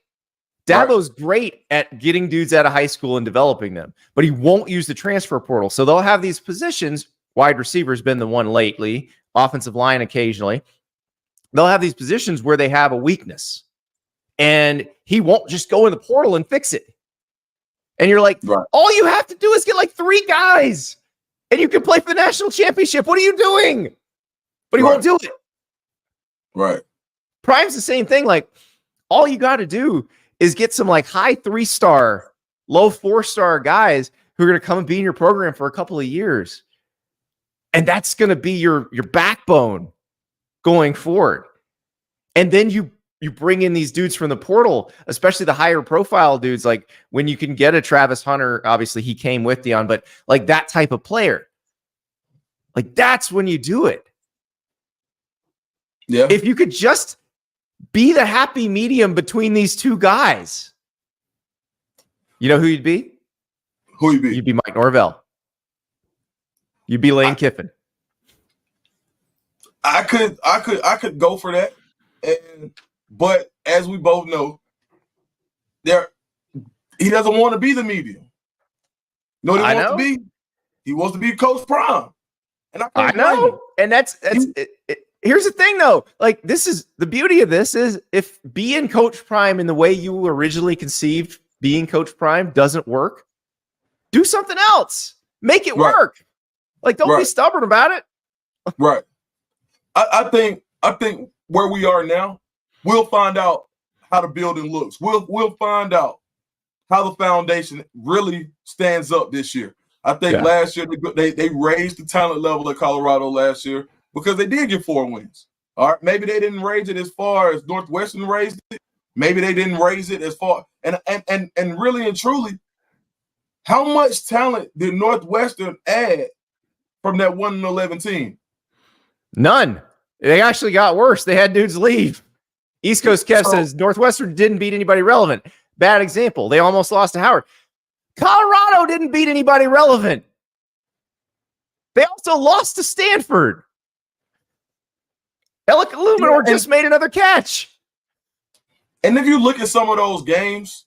Dabo's great at getting dudes out of high school and developing them, but he won't use the transfer portal. So they'll have these positions. Wide receiver's been the one lately, offensive line occasionally. They'll have these positions where they have a weakness, and he won't just go in the portal and fix it. And you're like, all you have to do is get like 3 guys, and you can play for the national championship. What are you doing? But he won't do it. Right. Prime's the same thing. Like, all you got to do is get some like high 3-star, low 4-star guys who are going to come and be in your program for a couple of years. And that's going to be your backbone going forward. And then you bring in these dudes from the portal, especially the higher profile dudes. Like when you can get a Travis Hunter, obviously he came with Deion, but like that type of player, like that's when you do it. Yeah. If you could just be the happy medium between these two guys, you know who you'd be? Who you'd be? You'd be Mike Norvell. You'd be Lane Kiffin. I could go for that. But as we both know, he doesn't want to be the medium. You know what he wants to be? He wants to be Coach Prime. And I know. And that's here's the thing, though. Like, this is the beauty of this is if being Coach Prime in the way you originally conceived being Coach Prime doesn't work, do something else. Make it work. Like, don't be stubborn about it. Right. I think where we are now, we'll find out how the building looks. We'll find out how the foundation really stands up this year. I think last year they raised the talent level at Colorado last year, because they did get 4 wins. All right, maybe they didn't raise it as far as Northwestern raised it. Maybe they didn't raise it as far. And really and truly, how much talent did Northwestern add from that 1-11 team? None. They actually got worse. They had dudes leave. East Coast Kev says Northwestern didn't beat anybody relevant. Bad example. They almost lost to Howard. Colorado didn't beat anybody relevant. They also lost to Stanford. Ellick Illuminor just made another catch. And if you look at some of those games,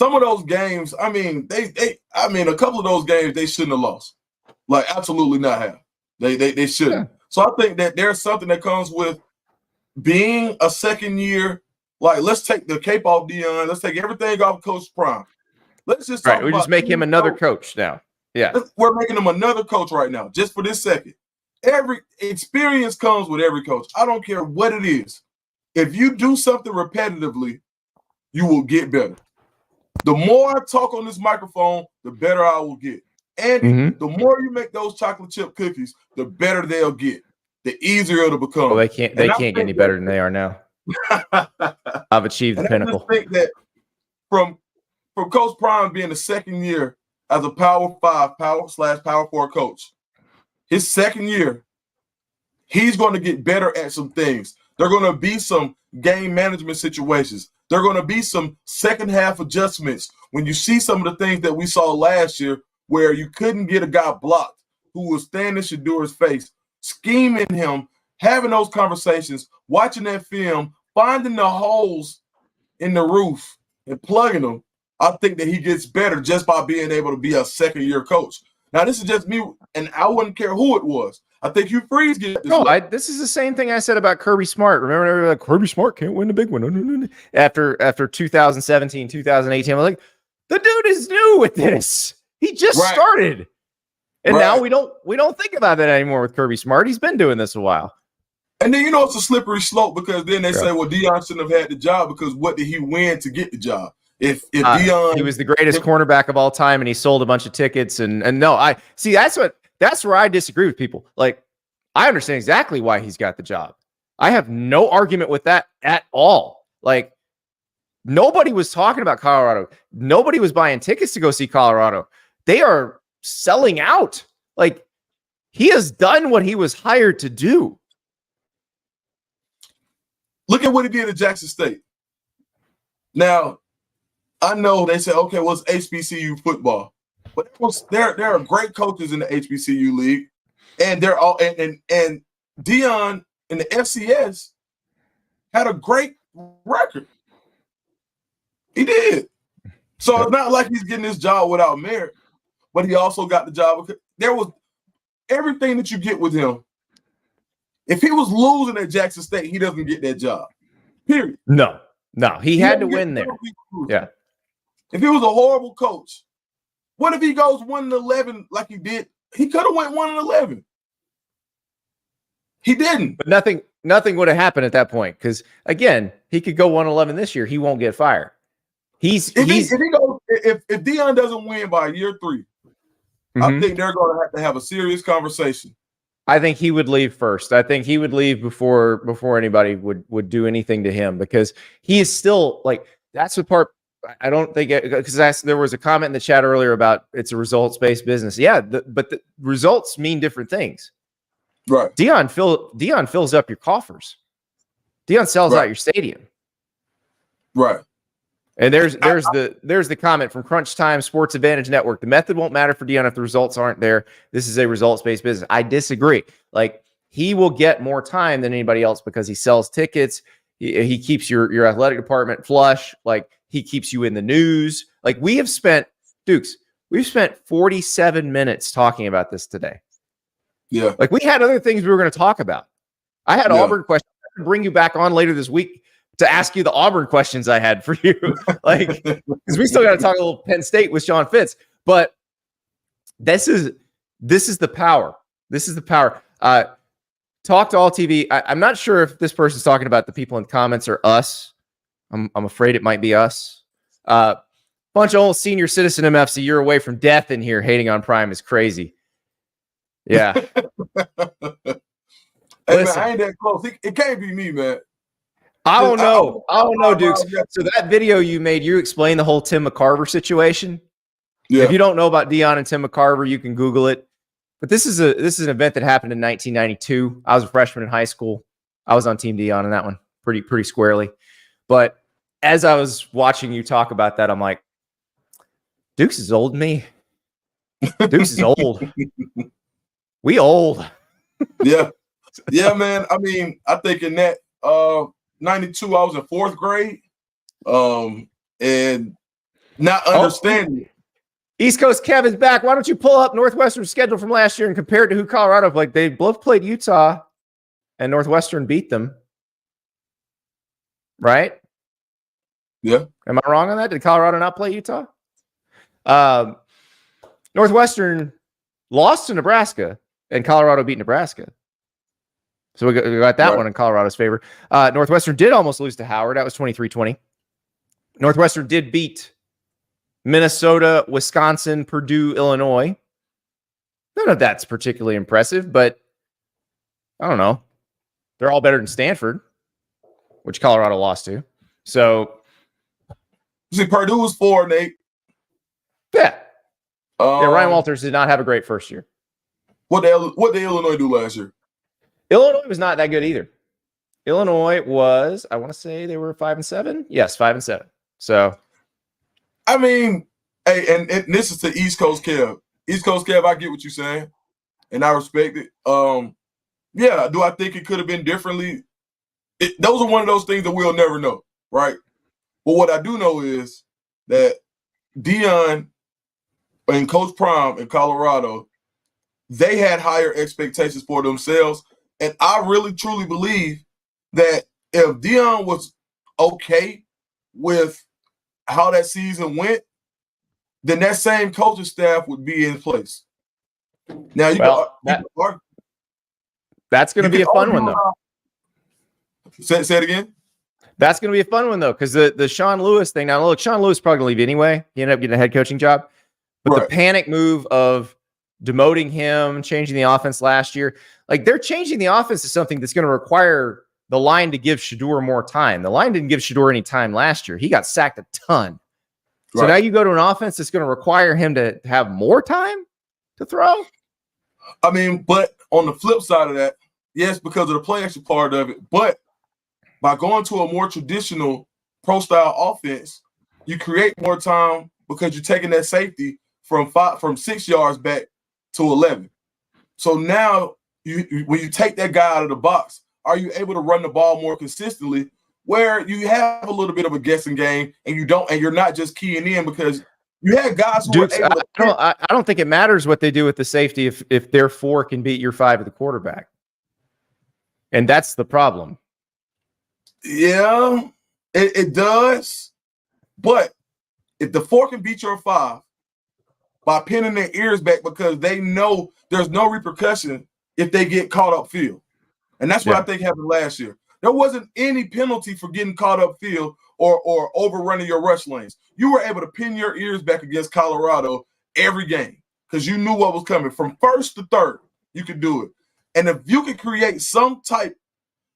I mean, a couple of those games they shouldn't have lost. Like, absolutely not have. They shouldn't. Yeah. So I think that there's something that comes with being a second year. Like, let's take the cape off Deion. Let's take everything off Coach Prime. Let's just Right. talk We about just make him another coach now. Yeah. We're making him another coach right now, just for this second. Every experience comes with every coach. I don't care what it is. If you do something repetitively, you will get better. The more I talk on this microphone, the better I will get. And the more you make those chocolate chip cookies, the better they'll get. The easier it'll become. Well, they can't get any better than they are now. I've achieved the pinnacle. I just think that from Coach Prime being the second year as a Power 5, Power 4 coach, his second year, he's going to get better at some things. There are going to be some game management situations. There are going to be some second half adjustments when you see some of the things that we saw last year where you couldn't get a guy blocked who was standing Shadur's face, scheming him, having those conversations, watching that film, finding the holes in the roof and plugging them. I think that he gets better just by being able to be a second-year coach. Now, this is just me, and I wouldn't care who it was. I think Hugh Freeze gets this. No, this is the same thing I said about Kirby Smart. Remember, like, Kirby Smart can't win the big one. After 2017, 2018, I'm like, the dude is new with this. He just started. And now we don't think about that anymore with Kirby Smart. He's been doing this a while. And then, it's a slippery slope because then they say, well, Deion shouldn't have had the job because what did he win to get the job? If Deion, he was the greatest cornerback of all time and he sold a bunch of tickets. And no, I see that's where I disagree with people. Like, I understand exactly why he's got the job. I have no argument with that at all. Like, nobody was talking about Colorado. Nobody was buying tickets to go see Colorado. They are selling out. Like, he has done what he was hired to do. Look at what he did at Jackson State. Now, I know they say, okay, well, it's HBCU football. But there are great coaches in the HBCU league. And they're all and Deion in the FCS had a great record. He did. So it's not like he's getting this job without merit, but he also got the job because there was everything that you get with him. If he was losing at Jackson State, he doesn't get that job. Period. No, he had to win there. Yeah. If he was a horrible coach, what if he goes 1-11 like he did? He could have went 1-11. He didn't. But nothing would have happened at that point because, again, he could go 1-11 this year. He won't get fired. If Deion doesn't win by year 3, I think they're going to have a serious conversation. I think he would leave first. I think he would leave before anybody would do anything to him because he is still like that's the part I don't think because there was a comment in the chat earlier about it's a results-based business. Yeah, but the results mean different things. Right. Deion fills up your coffers. Deion sells out your stadium. Right. And there's the comment from Crunch Time Sports Advantage Network. The method won't matter for Deion if the results aren't there. This is a results-based business. I disagree. Like, he will get more time than anybody else because he sells tickets. He keeps your athletic department flush. Like, he keeps you in the news. Like, we've spent 47 minutes talking about this today. Yeah. Like, we had other things we were going to talk about. I had Auburn questions. I can bring you back on later this week to ask you the Auburn questions I had for you. Like, because we still got to talk a little Penn State with Sean Fitz. But this is the power. This is the power. Talk to All TV. I'm not sure if this person's talking about the people in the comments or us. I'm afraid it might be us. Bunch of old senior citizen MFC. You're away from death in here. Hating on Prime is crazy. Yeah. Hey, man, I ain't that close. It can't be me, man. I don't know, Dukes. So that video you made, you explained the whole Tim McCarver situation. Yeah. If you don't know about Deion and Tim McCarver, you can Google it. But this is an event that happened in 1992. I was a freshman in high school. I was on Team Deion in that one pretty squarely. But as I was watching you talk about that, I'm like, Dukes is old to me. Dukes is old. We old. Yeah, man. I mean, I think in that 92, I was in 4th grade, and not understanding. East Coast Kevin's back. Why don't you pull up Northwestern's schedule from last year and compare it to who Colorado played? They both played Utah, and Northwestern beat them. Right? Yeah. Am I wrong on that? Did Colorado not play Utah? Northwestern lost to Nebraska, and Colorado beat Nebraska. So we got that one in Colorado's favor. Northwestern did almost lose to Howard. That was 23-20. Northwestern did beat Minnesota, Wisconsin, Purdue, Illinois. None of that's particularly impressive, but I don't know. They're all better than Stanford, which Colorado lost to. So, see, Purdue was 4-8. Yeah. Ryan Walters did not have a great first year. What did Illinois do last year? Illinois was not that good either. Illinois was, I want to say they were 5-7. Yes, 5-7. So, I mean, hey, and this is to East Coast Kev. East Coast Kev, I get what you're saying, and I respect it. Yeah, do I think it could have been differently? Those are one of those things that we'll never know, right? But what I do know is that Deion and Coach Prime in Colorado, they had higher expectations for themselves. And I really, truly believe that if Deion was okay with how that season went, then that same coaching staff would be in place. Now, that's going to be a fun one, though. Say it again. That's going to be a fun one, though, because the Sean Lewis thing. Now, look, Sean Lewis is probably going to leave anyway. He ended up getting a head coaching job. But the panic move of demoting him, changing the offense last year, like they're changing the offense to something that's going to require the line to give Shedeur more time. The line didn't give Shedeur any time last year. He got sacked a ton. So now you go to an offense that's going to require him to have more time to throw. I mean, but on the flip side of that, yes, because of the play action part of it, but by going to a more traditional pro-style offense, you create more time because you're taking that safety from 6 yards back to 11. So now, when you take that guy out of the box, are you able to run the ball more consistently, where you have a little bit of a guessing game, and you're not just keying in because you had guys who Dukes, were able to. I don't think it matters what they do with the safety if their 4 can beat your 5 at the quarterback, and that's the problem. Yeah, it does. But if the 4 can beat your 5 by pinning their ears back because they know there's no repercussion if they get caught upfield. And that's what I think happened last year. There wasn't any penalty for getting caught upfield or overrunning your rush lanes. You were able to pin your ears back against Colorado every game because you knew what was coming. From first to third, you could do it. And if you could create some type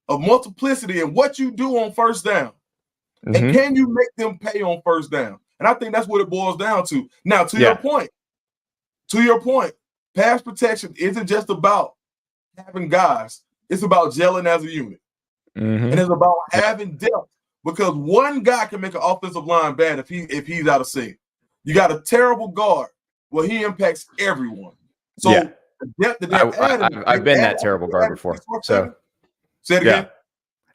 of multiplicity in what you do on first down, and can you make them pay on first down? And I think that's what it boils down to. Now, to your point, pass protection isn't just about having guys. It's about gelling as a unit. And it's about having depth, because one guy can make an offensive line bad if he's out of sync. You got a terrible guard. Well, he impacts everyone. So the depth that they're adding, I've been that terrible guard before. So say it again.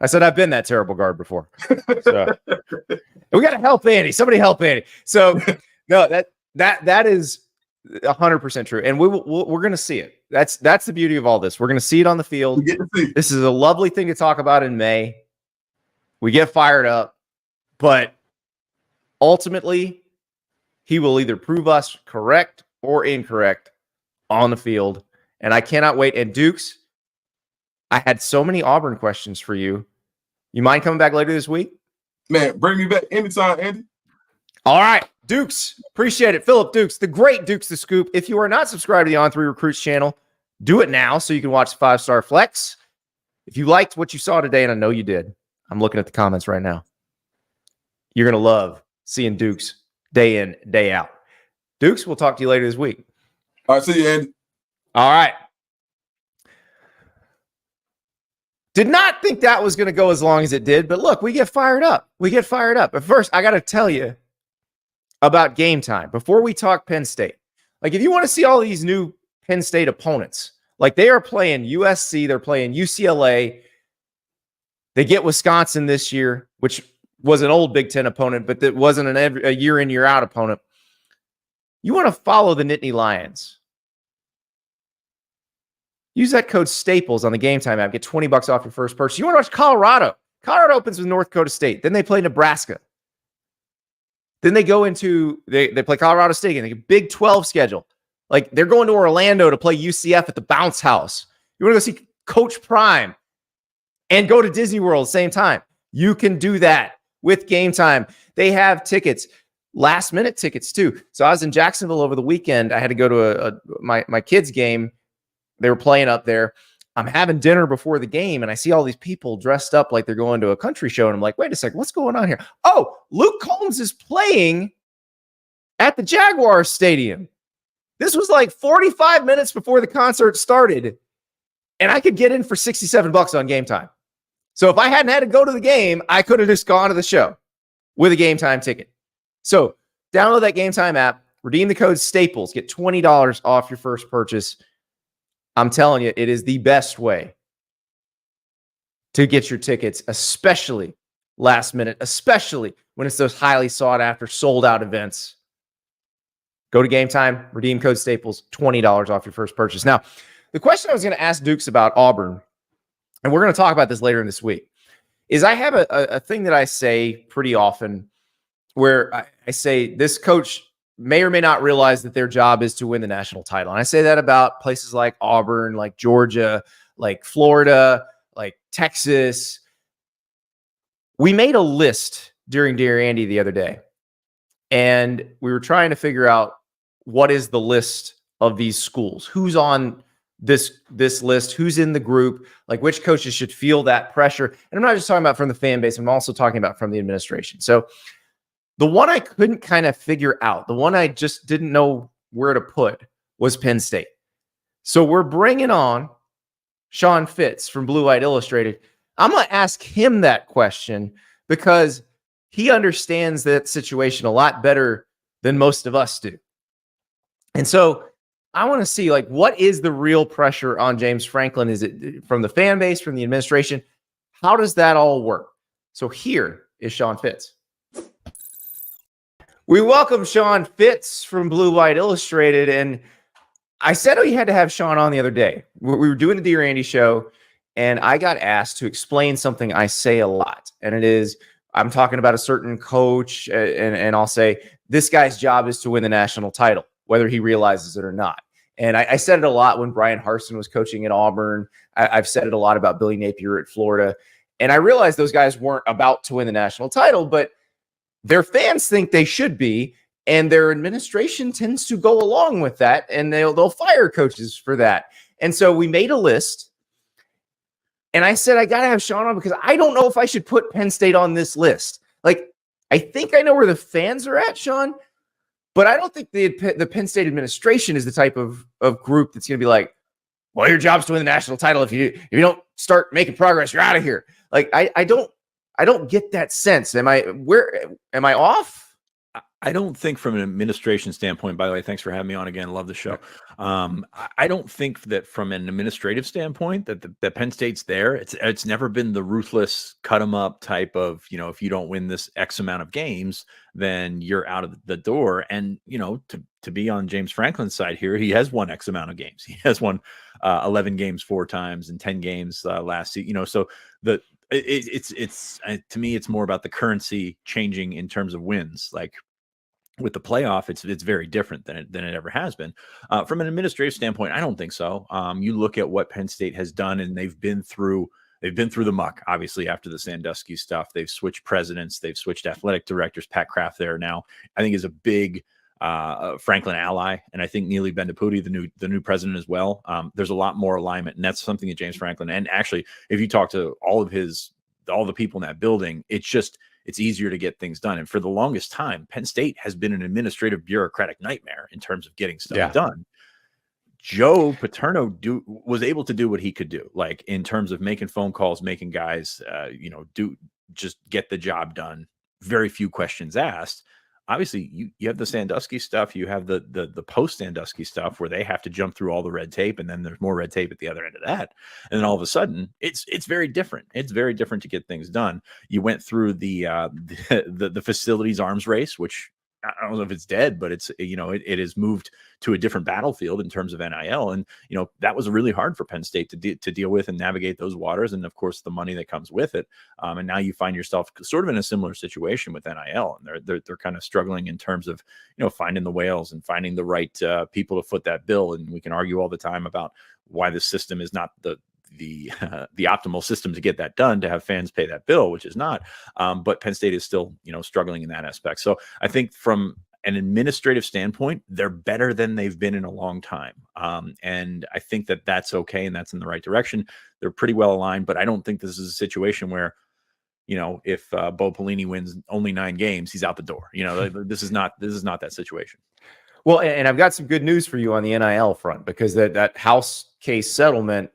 I said I've been that terrible guard before. So we got to help Andy. Somebody help Andy. So no, that is 100% true, and we're going to see it. That's the beauty of all this. We're going to see it on the field. This is a lovely thing to talk about in May. We get fired up, but ultimately, he will either prove us correct or incorrect on the field, and I cannot wait. And Dukes, I had so many Auburn questions for you. You mind coming back later this week? Man, bring me back anytime, Andy. All right, Dukes, appreciate it. Phillip Dukes, the great Dukes the Scoop. If you are not subscribed to the On3 Recruits channel, do it now so you can watch the 5-star flex. If you liked what you saw today, and I know you did, I'm looking at the comments right now. You're going to love seeing Dukes day in, day out. Dukes, we'll talk to you later this week. All right, see you, Andy. All right. Did not think that was going to go as long as it did, but look, we get fired up. But first, I got to tell you about game time before we talk Penn State. Like, if you want to see all these new Penn State opponents, like they are playing USC, they're playing UCLA. They get Wisconsin this year, which was an old Big Ten opponent, but that wasn't a year in, year out opponent. You want to follow the Nittany Lions. Use that code Staples on the Game Time app. Get $20 off your first purchase. You want to watch Colorado. Colorado opens with North Dakota State. Then they play Nebraska. Then they go into they play Colorado State and they get Big 12 schedule. Like they're going to Orlando to play UCF at the Bounce House. You want to go see Coach Prime and go to Disney World at the same time. You can do that with Game Time. They have tickets, last minute tickets too. So I was in Jacksonville over the weekend. I had to go to my kids' game. They were playing up there. I'm having dinner before the game, and I see all these people dressed up like they're going to a country show. And I'm like, wait a second, what's going on here? Oh, Luke Combs is playing at the Jaguars Stadium. This was like 45 minutes before the concert started, and I could get in for $67 on Game Time. So if I hadn't had to go to the game, I could have just gone to the show with a Game Time ticket. So download that Game Time app, redeem the code Staples, get $20 off your first purchase. I'm telling you, it is the best way to get your tickets, especially last minute, especially when it's those highly sought after, sold out events. Go to Game Time, redeem code Staples, $20 off your first purchase. Now, the question I was going to ask Dukes about Auburn, and we're going to talk about this later in this week, is I have a thing that I say pretty often where I say this coach may or may not realize that their job is to win the national title. And I say that about places like Auburn, like Georgia, like Florida, like Texas. We made a list during Dear Andy the other day, and we were trying to figure out what is the list of these schools, who's on this list, who's in the group, like which coaches should feel that pressure. And I'm not just talking about from the fan base, I'm also talking about from the administration. So the one I couldn't kind of figure out, the one I just didn't know where to put, was Penn State. So we're bringing on Sean Fitz from Blue White Illustrated. I'm going to ask him that question because he understands that situation a lot better than most of us do. And so I want to see, like, what is the real pressure on James Franklin? Is it from the fan base, from the administration? How does that all work? So here is Sean Fitz. We welcome Sean Fitz from Blue White Illustrated. And I said we had to have Sean on the other day. We were doing the Dear Andy show, and I got asked to explain something I say a lot. And it is, I'm talking about a certain coach, and I'll say, this guy's job is to win the national title, whether he realizes it or not. And I said it a lot when Brian Harsin was coaching at Auburn. I've said it a lot about Billy Napier at Florida. And I realized those guys weren't about to win the national title, but their fans think they should be, and their administration tends to go along with that, and they'll fire coaches for that. And so we made a list, and I said, I got to have Sean on because I don't know if I should put Penn State on this list. Like, I think I know where the fans are at, Sean, but I don't think the Penn State administration is the type of group that's going to be like, well, your job's to win the national title. If you don't start making progress, you're out of here. Like, I don't get that sense. Am I off? I don't think from an administration standpoint, by the way, thanks for having me on again. Love the show. I don't think that from an administrative standpoint that Penn State's there. It's never been the ruthless cut 'em up type of, if you don't win this X amount of games, then you're out of the door. And, to be on James Franklin's side here, he has won X amount of games. He has won 11 games 4 times and 10 games last season, so it's to me, it's more about the currency changing in terms of wins. Like, with the playoff, it's very different than it ever has been. From an administrative standpoint, I don't think so. You look at what Penn State has done, and they've been through the muck. Obviously, after the Sandusky stuff, they've switched presidents, they've switched athletic directors. Pat Kraft there now, I think, is a big Franklin ally, and I think Neely Bendapudi, the new president as well. There's a lot more alignment, and that's something that James Franklin, and actually, if you talk to all the people in that building, it's easier to get things done. And for the longest time, Penn State has been an administrative bureaucratic nightmare in terms of getting stuff done. Joe Paterno was able to do what he could do, like in terms of making phone calls, making guys, just get the job done. Very few questions asked. Obviously, you have the Sandusky stuff, you have the post Sandusky stuff where they have to jump through all the red tape, and then there's more red tape at the other end of that. And then all of a sudden, it's very different. It's very different to get things done. You went through the facilities arms race, which I don't know if it's dead, but it's, it has moved to a different battlefield in terms of NIL. And, that was really hard for Penn State to deal with and navigate those waters. And of course, the money that comes with it. And now you find yourself sort of in a similar situation with NIL. And they're kind of struggling in terms of, finding the whales and finding the right people to foot that bill. And we can argue all the time about why the system is not the optimal system to get that done, to have fans pay that bill, which is not. But Penn State is still, struggling in that aspect. So I think from an administrative standpoint, they're better than they've been in a long time. And I think that that's okay. And that's in the right direction. They're pretty well aligned, but I don't think this is a situation where, if Bo Pelini wins only 9 games, he's out the door. This is not that situation. Well, and I've got some good news for you on the NIL front, because that House case settlement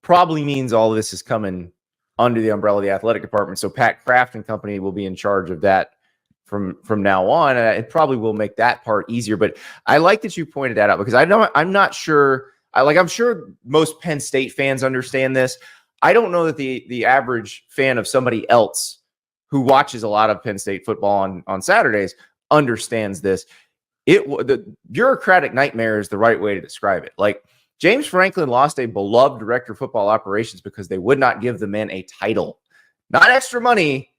probably means all of this is coming under the umbrella of the athletic department. So Pat Kraft and company will be in charge of that from now on. And it probably will make that part easier. But I like that you pointed that out, because I'm not sure. I'm sure most Penn State fans understand this. I don't know that the average fan of somebody else who watches a lot of Penn State football on Saturdays understands this. The bureaucratic nightmare is the right way to describe it. Like, James Franklin lost a beloved director of football operations because they would not give the man a title, not extra money,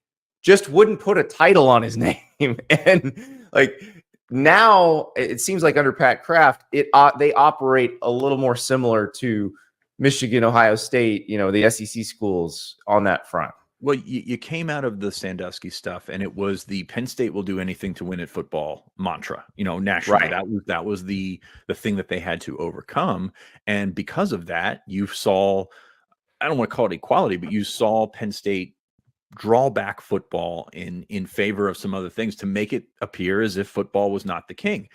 just wouldn't put a title on his name. And like, now it seems like under Pat Kraft, they operate a little more similar to Michigan, Ohio State, the SEC schools on that front. Well, you came out of the Sandusky stuff, and it was the Penn State will do anything to win at football mantra, nationally. Right. That was the thing that they had to overcome. And because of that, you saw, I don't want to call it equality, but you saw Penn State draw back football in favor of some other things to make it appear as if football was not the king.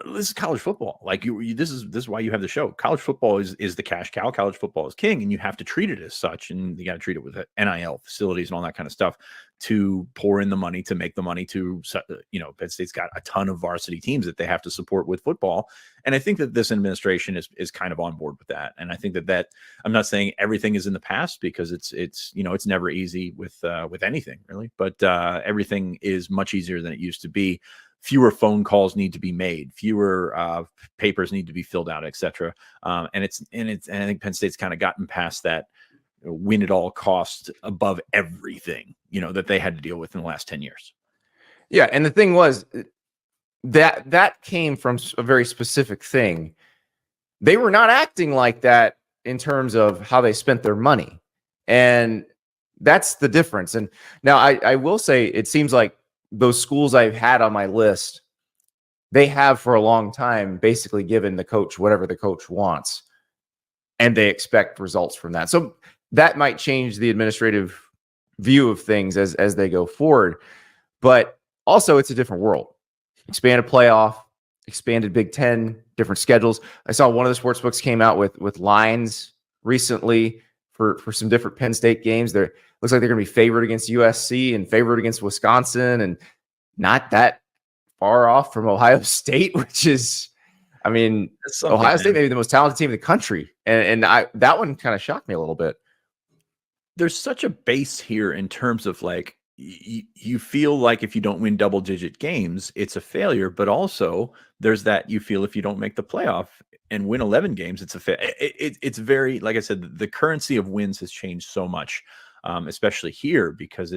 This is college football. Like, this is why you have the show. College football is the cash cow. College football is king, and you have to treat it as such. And you got to treat it with NIL facilities and all that kind of stuff to pour in the money, to make the money to, Penn State's got a ton of varsity teams that they have to support with football. And I think that this administration is kind of on board with that. And I think that I'm not saying everything is in the past, because it's never easy with anything really, but everything is much easier than it used to be. Fewer phone calls need to be made, fewer papers need to be filled out, etc. And I think Penn State's kind of gotten past that win at all costs above everything, that they had to deal with in the last 10 years. Yeah. And the thing was that came from a very specific thing. They were not acting like that in terms of how they spent their money. And that's the difference. And now I will say, it seems like those schools I've had on my list, they have for a long time basically given the coach whatever the coach wants, and they expect results from that. So that might change the administrative view of things as they go forward. But also, it's a different world. Expanded playoff, expanded Big Ten, different schedules. I saw one of the sports books came out with lines recently for some different Penn State games. There looks like they're going to be favored against USC and favored against Wisconsin, and not that far off from Ohio State, which is, Ohio State may be the most talented team in the country. And that one kind of shocked me a little bit. There's such a base here in terms of like, you feel like if you don't win double-digit games, it's a failure. But also, there's that you feel if you don't make the playoff and win 11 games, it's a failure. It's very, like I said, the currency of wins has changed so much, especially here, because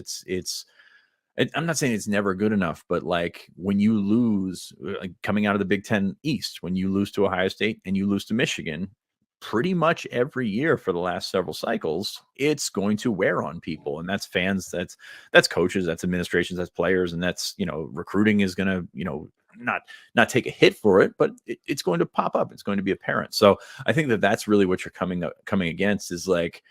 I'm not saying it's never good enough, but like when you lose, like coming out of the Big Ten East, when you lose to Ohio State and you lose to Michigan, pretty much every year for the last several cycles, it's going to wear on people. And that's fans, that's coaches, that's administrations, that's players, and that's, recruiting is going to, not take a hit for it, but it's going to pop up. It's going to be apparent. So I think that's really what you're coming against is like,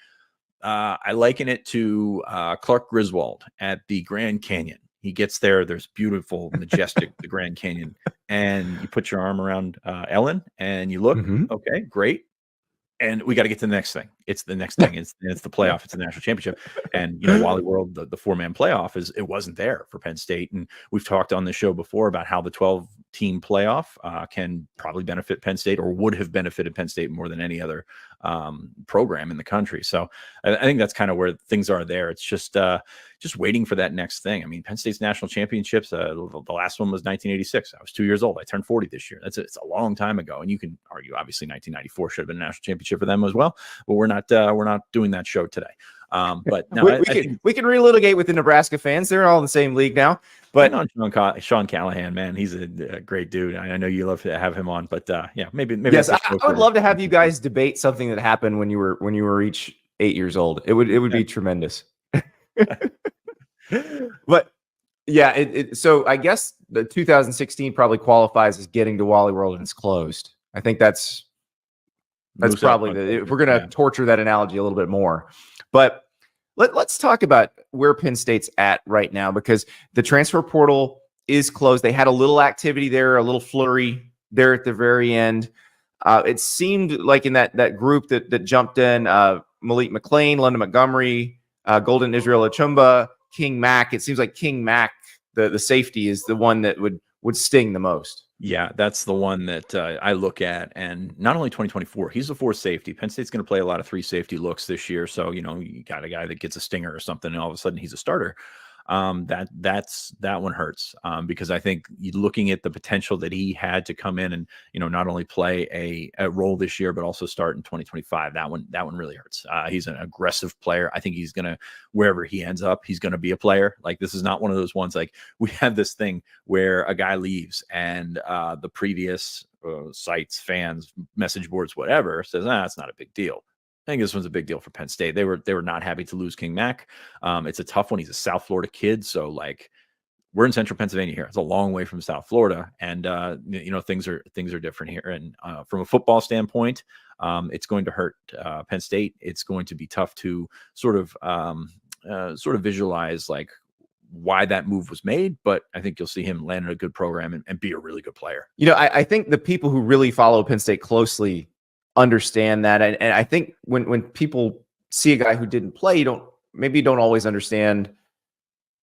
I liken it to Clark Griswold at the Grand Canyon. He gets there. There's beautiful, majestic, the Grand Canyon. And you put your arm around Ellen and you look, okay, great. And we got to get to the next thing. It's the next thing. It's the playoff. It's the national championship. And, Wally World, the 4-man playoff it wasn't there for Penn State. And we've talked on the show before about how the 12-team playoff can probably benefit Penn State, or would have benefited Penn State more than any other program in the country. So I think that's kind of where things are there. It's just waiting for that next thing. I mean, Penn State's national championships, the last one was 1986. I was 2 years old. I turned 40 this year. It's a long time ago. And you can argue, obviously, 1994 should have been a national championship for them as well. But we're not doing that show today. But no, we can relitigate with the Nebraska fans. They're all in the same league now. But Sean Callahan, man, he's a great dude. I know you love to have him on, but yeah, maybe. Yes, I would love to have you guys debate something that happened when you were each 8 years old. It would be tremendous. But yeah, so I guess the 2016 probably qualifies as getting to Wally World and it's closed. I think that's probably if we're gonna torture that analogy a little bit more. But let's talk about where Penn State's at right now, because the transfer portal is closed. They had a little activity there, a little flurry there at the very end. It seemed like in that group that jumped in, Malik McLean, London Montgomery, Golden Israel Achumba, King Mack. It seems like King Mack, the safety, is the one that would sting the most. Yeah, that's the one that I look at. And not only 2024, he's a fourth safety. Penn State's going to play a lot of 3 safety looks this year. So, you got a guy that gets a stinger or something, and all of a sudden he's a starter. That one hurts because I think looking at the potential that he had to come in and, not only play a role this year, but also start in 2025. That one really hurts. He's an aggressive player. I think he's going to, wherever he ends up, he's going to be a player. Like, this is not one of those ones, like we have this thing where a guy leaves and the previous sites, fans, message boards, whatever, says, it's not a big deal. I think this one's a big deal for Penn State. They were not happy to lose King Mack. It's a tough one. He's a South Florida kid, so like we're in Central Pennsylvania here. It's a long way from South Florida, and things are different here. And from a football standpoint, it's going to hurt Penn State. It's going to be tough to sort of visualize like why that move was made, but I think you'll see him land in a good program and be a really good player. I think the people who really follow Penn State closely understand that, and I think when people see a guy who didn't play, don't always understand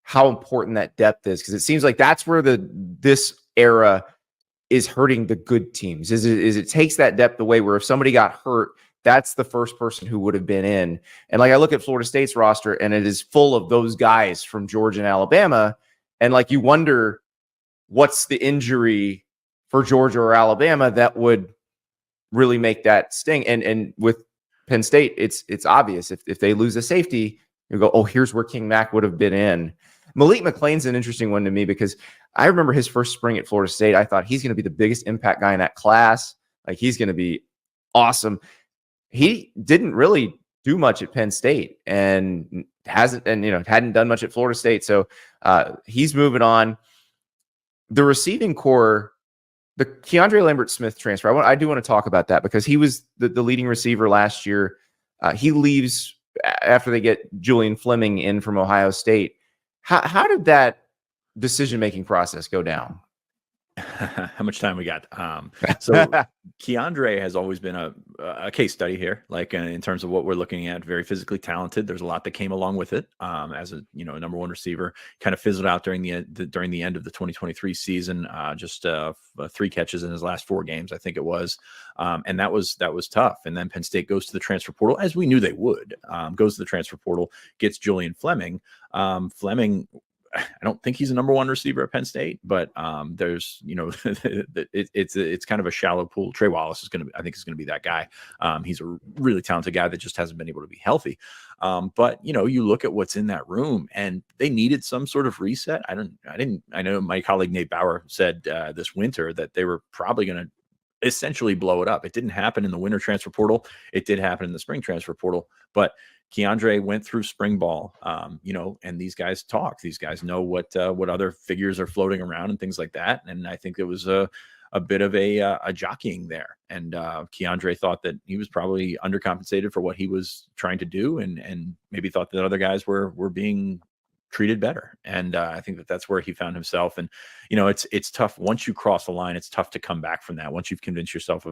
how important that depth is, because it seems like that's where this era is hurting the good teams. Is it takes that depth away, where if somebody got hurt, that's the first person who would have been in. And like I look at Florida State's roster, and it is full of those guys from Georgia and Alabama, and like you wonder what's the injury for Georgia or Alabama that would really make that sting. And with Penn State, it's obvious. If they lose a safety, you go, oh, here's where King Mack would have been in. Malik McLean's an interesting one to me, because I remember his first spring at Florida State. I thought he's going to be the biggest impact guy in that class. Like, he's going to be awesome. He didn't really do much at Penn State and hadn't done much at Florida State. So he's moving on. The receiving core, the Keandre Lambert-Smith transfer, I do want to talk about that, because he was the leading receiver last year. He leaves after they get Julian Fleming in from Ohio State. How did that decision-making process go down? How much time we got? So Keandre has always been a case study here, like in terms of what we're looking at. Very physically talented. There's a lot that came along with it. As a number one receiver, kind of fizzled out during the end of the 2023 season. Just 3 catches in his last 4 games, I think it was, and that was tough. And then Penn State goes to the transfer portal, as we knew they would. Goes to the transfer portal, gets Julian Fleming. Fleming, I don't think he's a number 1 receiver at Penn State, but there's, it's kind of a shallow pool. Trey Wallace I think is going to be that guy. He's a really talented guy that just hasn't been able to be healthy. But you look at what's in that room, and they needed some sort of reset. I know my colleague Nate Bauer said this winter that they were probably going to essentially blow it up. It didn't happen in the winter transfer portal. It did happen in the spring transfer portal, but Keandre went through spring ball, and these guys talk. These guys know what other figures are floating around and things like that. And I think it was a bit of a jockeying there. And Keandre thought that he was probably undercompensated for what he was trying to do, and maybe thought that other guys were being treated better. And I think that's where he found himself. And it's tough once you cross the line. It's tough to come back from that once you've convinced yourself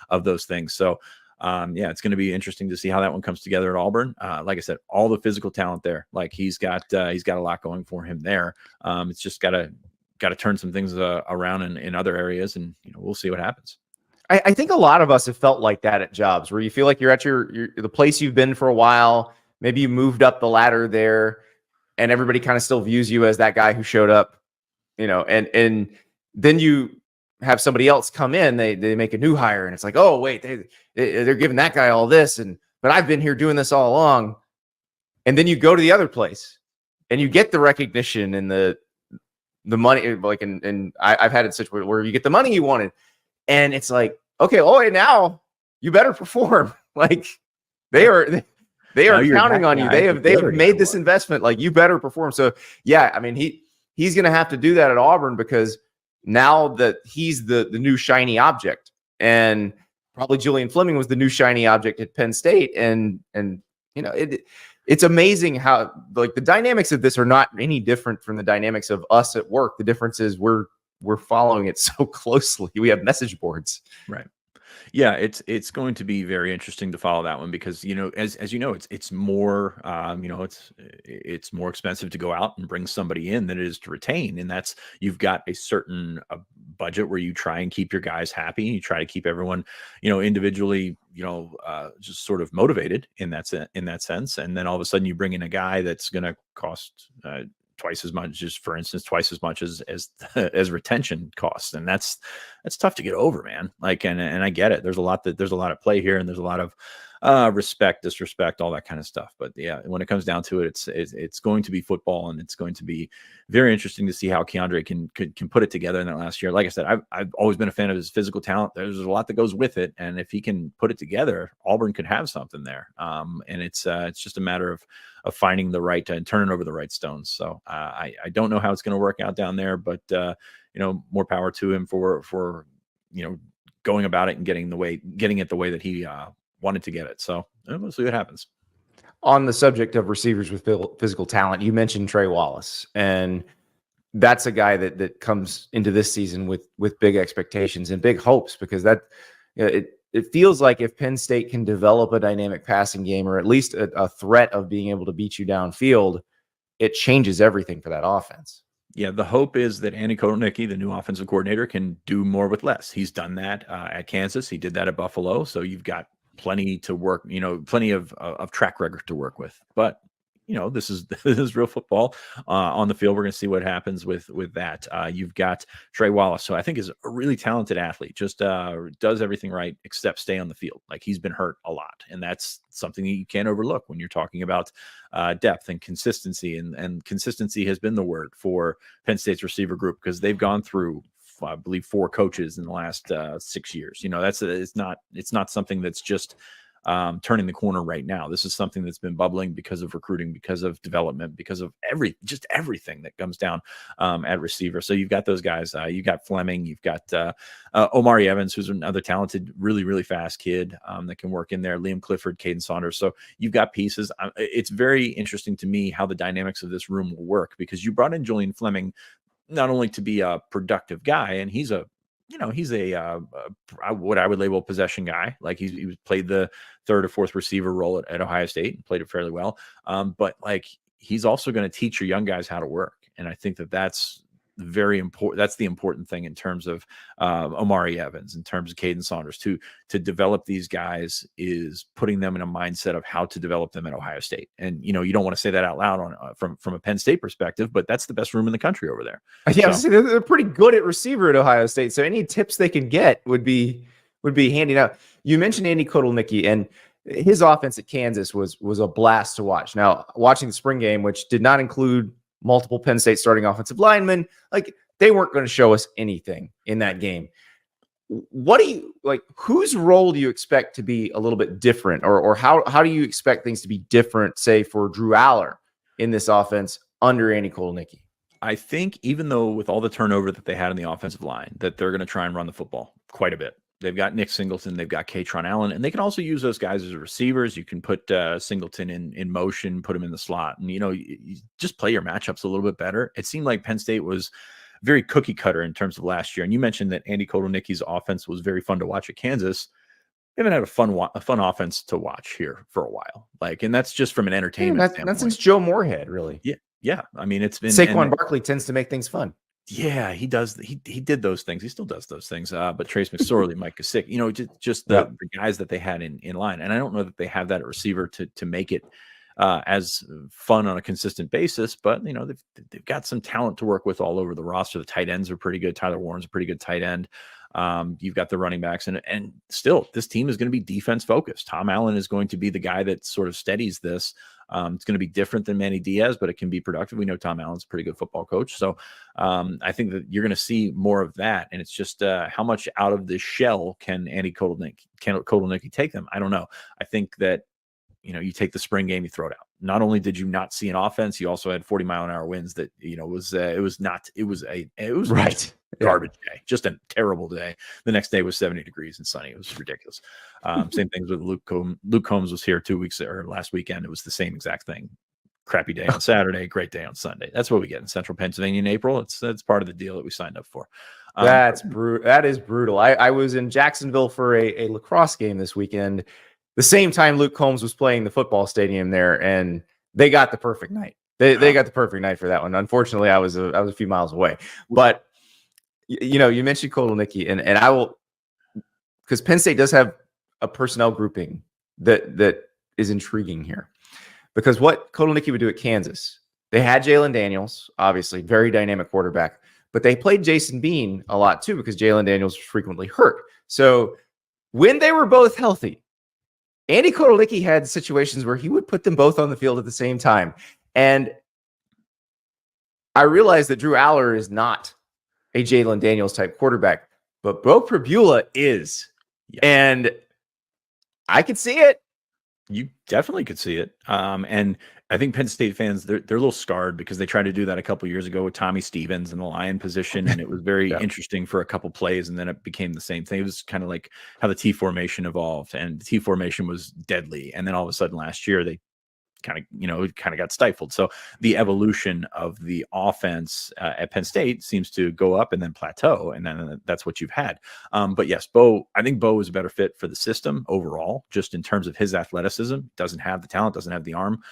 of those things. So. It's going to be interesting to see how that one comes together at Auburn. Like I said, all the physical talent there, like he's got a lot going for him there. It's just got to turn some things around in other areas, and we'll see what happens. I think a lot of us have felt like that at jobs where you feel like you're at the place you've been for a while. Maybe you moved up the ladder there, and everybody kind of still views you as that guy who showed up, and then you have somebody else come in, they make a new hire, and it's like, oh wait, they're giving that guy all this, but I've been here doing this all along. And then you go to the other place and you get the recognition and the money, like, and I've had it situation where you get the money you wanted, and it's like, okay, now you better perform. Like they are counting on you. They have made this investment. Like, you better perform. So yeah, I mean, he's going to have to do that at Auburn, because now that he's the new shiny object, and probably Julian Fleming was the new shiny object at Penn State. And it's amazing how, like, the dynamics of this are not any different from the dynamics of us at work. The difference is we're following it so closely. We have message boards. Right. Yeah, it's going to be very interesting to follow that one, because as you know, it's more it's more expensive to go out and bring somebody in than it is to retain, and that's, you've got a certain budget where you try and keep your guys happy, you try to keep everyone individually just sort of motivated in that sense, and then all of a sudden you bring in a guy that's going to cost twice as much, just for instance, twice as much as retention costs. And that's tough to get over, man. Like, and I get it. There's a lot of play here, and there's a lot of respect, disrespect, all that kind of stuff. But yeah, when it comes down to it, it's going to be football, and it's going to be very interesting to see how Keandre can put it together in that last year. Like I said, I've always been a fan of his physical talent. There's a lot that goes with it, and if he can put it together, Auburn could have something there. And it's just a matter of finding the right and turning over the right stones. So I don't know how it's going to work out down there, but more power to him for going about it and getting it the way that he wanted to get it. So we'll see what happens. On the subject of receivers with physical talent, you mentioned Trey Wallace, and that's a guy that comes into this season with big expectations and big hopes, because it feels like if Penn State can develop a dynamic passing game, or at least a threat of being able to beat you downfield, it changes everything for that offense. Yeah, the hope is that Andy Kotelnicki, the new offensive coordinator, can do more with less. He's done that at Kansas. He did that at Buffalo. So you've got plenty to work, plenty of track record to work with. But this is real football on the field. We're going to see what happens with that. You've got Trey Wallace, who I think is a really talented athlete, just does everything right except stay on the field. Like, he's been hurt a lot, and that's something that you can't overlook when you're talking about depth and consistency. And consistency has been the word for Penn State's receiver group, because they've gone through, I believe, 4 coaches in the last 6 years. It's not something that's just turning the corner right now. This is something that's been bubbling because of recruiting, because of development, because of everything that comes down at receiver. So you've got those guys. You've got Fleming. You've got Omari Evans, who's another talented, really, really fast kid that can work in there. Liam Clifford, Caden Saunders. So you've got pieces. It's very interesting to me how the dynamics of this room will work, because you brought in Julian Fleming not only to be a productive guy, and he's a what I would label possession guy. Like, he played the 3rd or 4th receiver role at Ohio State and played it fairly well. But like, he's also going to teach your young guys how to work. And I think that's very important. That's the important thing in terms of Omari Evans, in terms of Caden Saunders, to develop these guys, is putting them in a mindset of how to develop them at Ohio State. And you don't want to say that out loud from a Penn State perspective, but that's the best room in the country over there. Yeah, so they're pretty good at receiver at Ohio State, so any tips they can get would be handy. Now, you mentioned Andy Kotelnicki, and his offense at Kansas was a blast to watch. Now, watching the spring game, which did not include multiple Penn State starting offensive linemen, like, they weren't going to show us anything in that game. What do you like? Whose role do you expect to be a little bit different, or how do you expect things to be different, say, for Drew Aller in this offense under Andy Kotelnicki? I think, even though with all the turnover that they had in the offensive line, that they're going to try and run the football quite a bit. They've got Nick Singleton, they've got Katron Allen, and they can also use those guys as receivers. You can put Singleton in motion, put him in the slot, and you just play your matchups a little bit better. It seemed like Penn State was very cookie cutter in terms of last year. And you mentioned that Andy Kotelnicki's offense was very fun to watch at Kansas. They haven't had a fun offense to watch here for a while. Like, and that's just from an entertainment standpoint. That's since Joe Moorhead, really. Yeah. I mean, it's been Saquon Barkley tends to make things fun. Yeah, he does. He did those things. He still does those things. But Trace McSorley, Mike Gesicki, just the guys that they had in line. And I don't know that they have that at receiver to make it as fun on a consistent basis. But they've got some talent to work with all over the roster. The tight ends are pretty good. Tyler Warren's a pretty good tight end. You've got the running backs, and still this team is going to be defense focused. Tom Allen is going to be the guy that sort of steadies this. It's going to be different than Manny Diaz, but it can be productive. We know Tom Allen's a pretty good football coach. So I think that you're going to see more of that. And it's just how much out of this shell can Andy Kotelnicki take them? I don't know. I think that, you take the spring game, you throw it out. Not only did you not see an offense, you also had 40-mile-an-hour winds that, it was right. Garbage day, just a terrible day. The next day was 70 degrees and sunny. It was ridiculous. Same things with Luke Combs was here last weekend. It was the same exact thing. Crappy day on Saturday, great day on Sunday. That's what we get in Central Pennsylvania in April. That's part of the deal that we signed up for. That's brutal. That is brutal. I was in Jacksonville for a lacrosse game this weekend. The same time Luke Combs was playing the football stadium there, and they got the perfect night. They got the perfect night for that one. Unfortunately, I was a few miles away. But you mentioned Kotelnicki, and I will, because Penn State does have a personnel grouping that is intriguing here. Because what Kotelnicki would do at Kansas, they had Jalen Daniels, obviously very dynamic quarterback, but they played Jason Bean a lot too because Jalen Daniels was frequently hurt. So when they were both healthy, Andy Kotelnicki had situations where he would put them both on the field at the same time. And I realized that Drew Aller is not a Jalen Daniels type quarterback, but Bo Pribula is. Yeah. And I could see it. You definitely could see it. And I think Penn State fans, they're a little scarred because they tried to do that a couple years ago with Tommy Stevens in the lion position. And it was very interesting for a couple plays. And then it became the same thing. It was kind of like how the T formation evolved, and the T formation was deadly. And then all of a sudden last year, they kind of got stifled. So the evolution of the offense at Penn State seems to go up and then plateau, and then that's what you've had. But yes, I think Bo is a better fit for the system overall, just in terms of his athleticism. Doesn't have the talent, doesn't have the arm.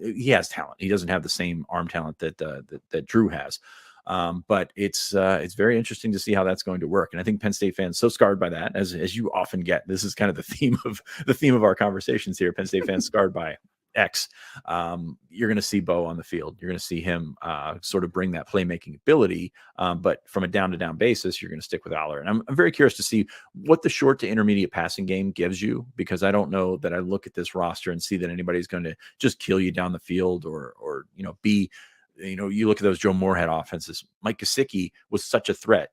He has talent. He doesn't have the same arm talent that Drew has. But it's very interesting to see how that's going to work. And I think Penn State fans so scarred by that, as you often get. This is kind of the theme of our conversations here. Penn State fans scarred by X. You're going to see Bo on the field. You're going to see him sort of bring that playmaking ability. But from a down-to-down basis, you're going to stick with Aller. And I'm very curious to see what the short to intermediate passing game gives you, because I don't know that I look at this roster and see that anybody's going to just kill you down the field or be, you look at those Joe Moorhead offenses. Mike Gesicki was such a threat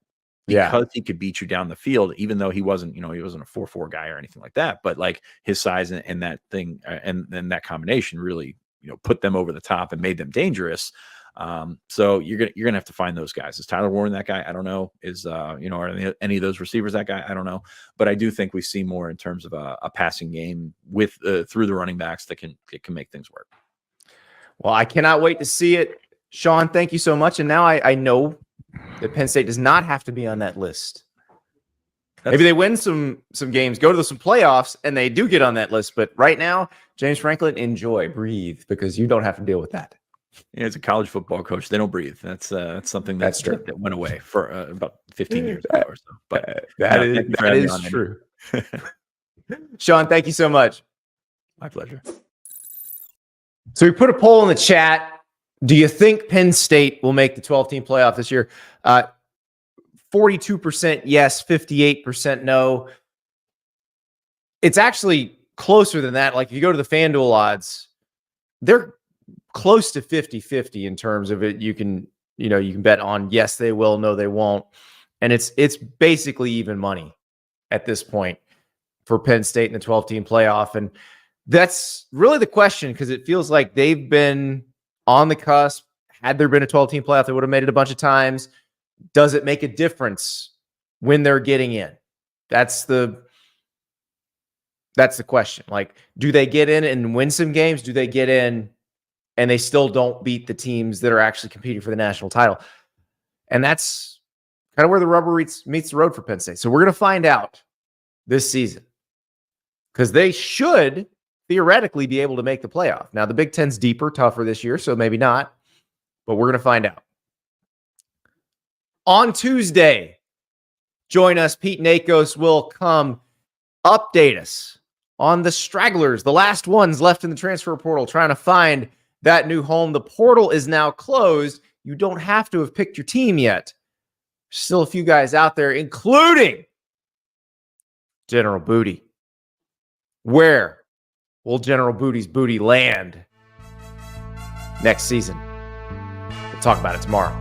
because he could beat you down the field, even though he wasn't a 4-4 guy or anything like that. But like his size and that thing and then that combination really, put them over the top and made them dangerous. So you're gonna have to find those guys. Is Tyler Warren that guy? I don't know. Is are any of those receivers that guy? I don't know. But I do think we see more in terms of a passing game with through the running backs that can make things work. Well, I cannot wait to see it. Sean, thank you so much. And now I know that Penn State does not have to be on that list. Maybe they win some games, go to some playoffs, and they do get on that list. But right now, James Franklin, enjoy, breathe, because you don't have to deal with that. Yeah, as a college football coach, they don't breathe. That's something that went away for about 15 years ago or so. But that is true. Sean, thank you so much. My pleasure. So we put a poll in the chat. Do you think Penn State will make the 12-team playoff this year? 42% yes, 58% no. It's actually closer than that. Like if you go to the FanDuel odds, they're close to 50-50 in terms of it. You can bet on yes, they will, no, they won't. And it's basically even money at this point for Penn State in the 12-team playoff. And that's really the question, because it feels like they've been on the cusp. Had there been a 12-team playoff, they would have made it a bunch of times. Does it make a difference when they're getting in? That's the question. Like, do they get in and win some games? Do they get in and they still don't beat the teams that are actually competing for the national title? And that's kind of where the rubber meets the road for Penn State. So we're going to find out this season, because they should theoretically be able to make the playoff. Now, the Big Ten's deeper, tougher this year, so maybe not, but we're going to find out. On Tuesday, join us. Pete Nakos will come update us on the stragglers, the last ones left in the transfer portal, trying to find that new home. The portal is now closed. You don't have to have picked your team yet. Still a few guys out there, including General Booty. Where will General Booty's booty land next season? We'll talk about it tomorrow.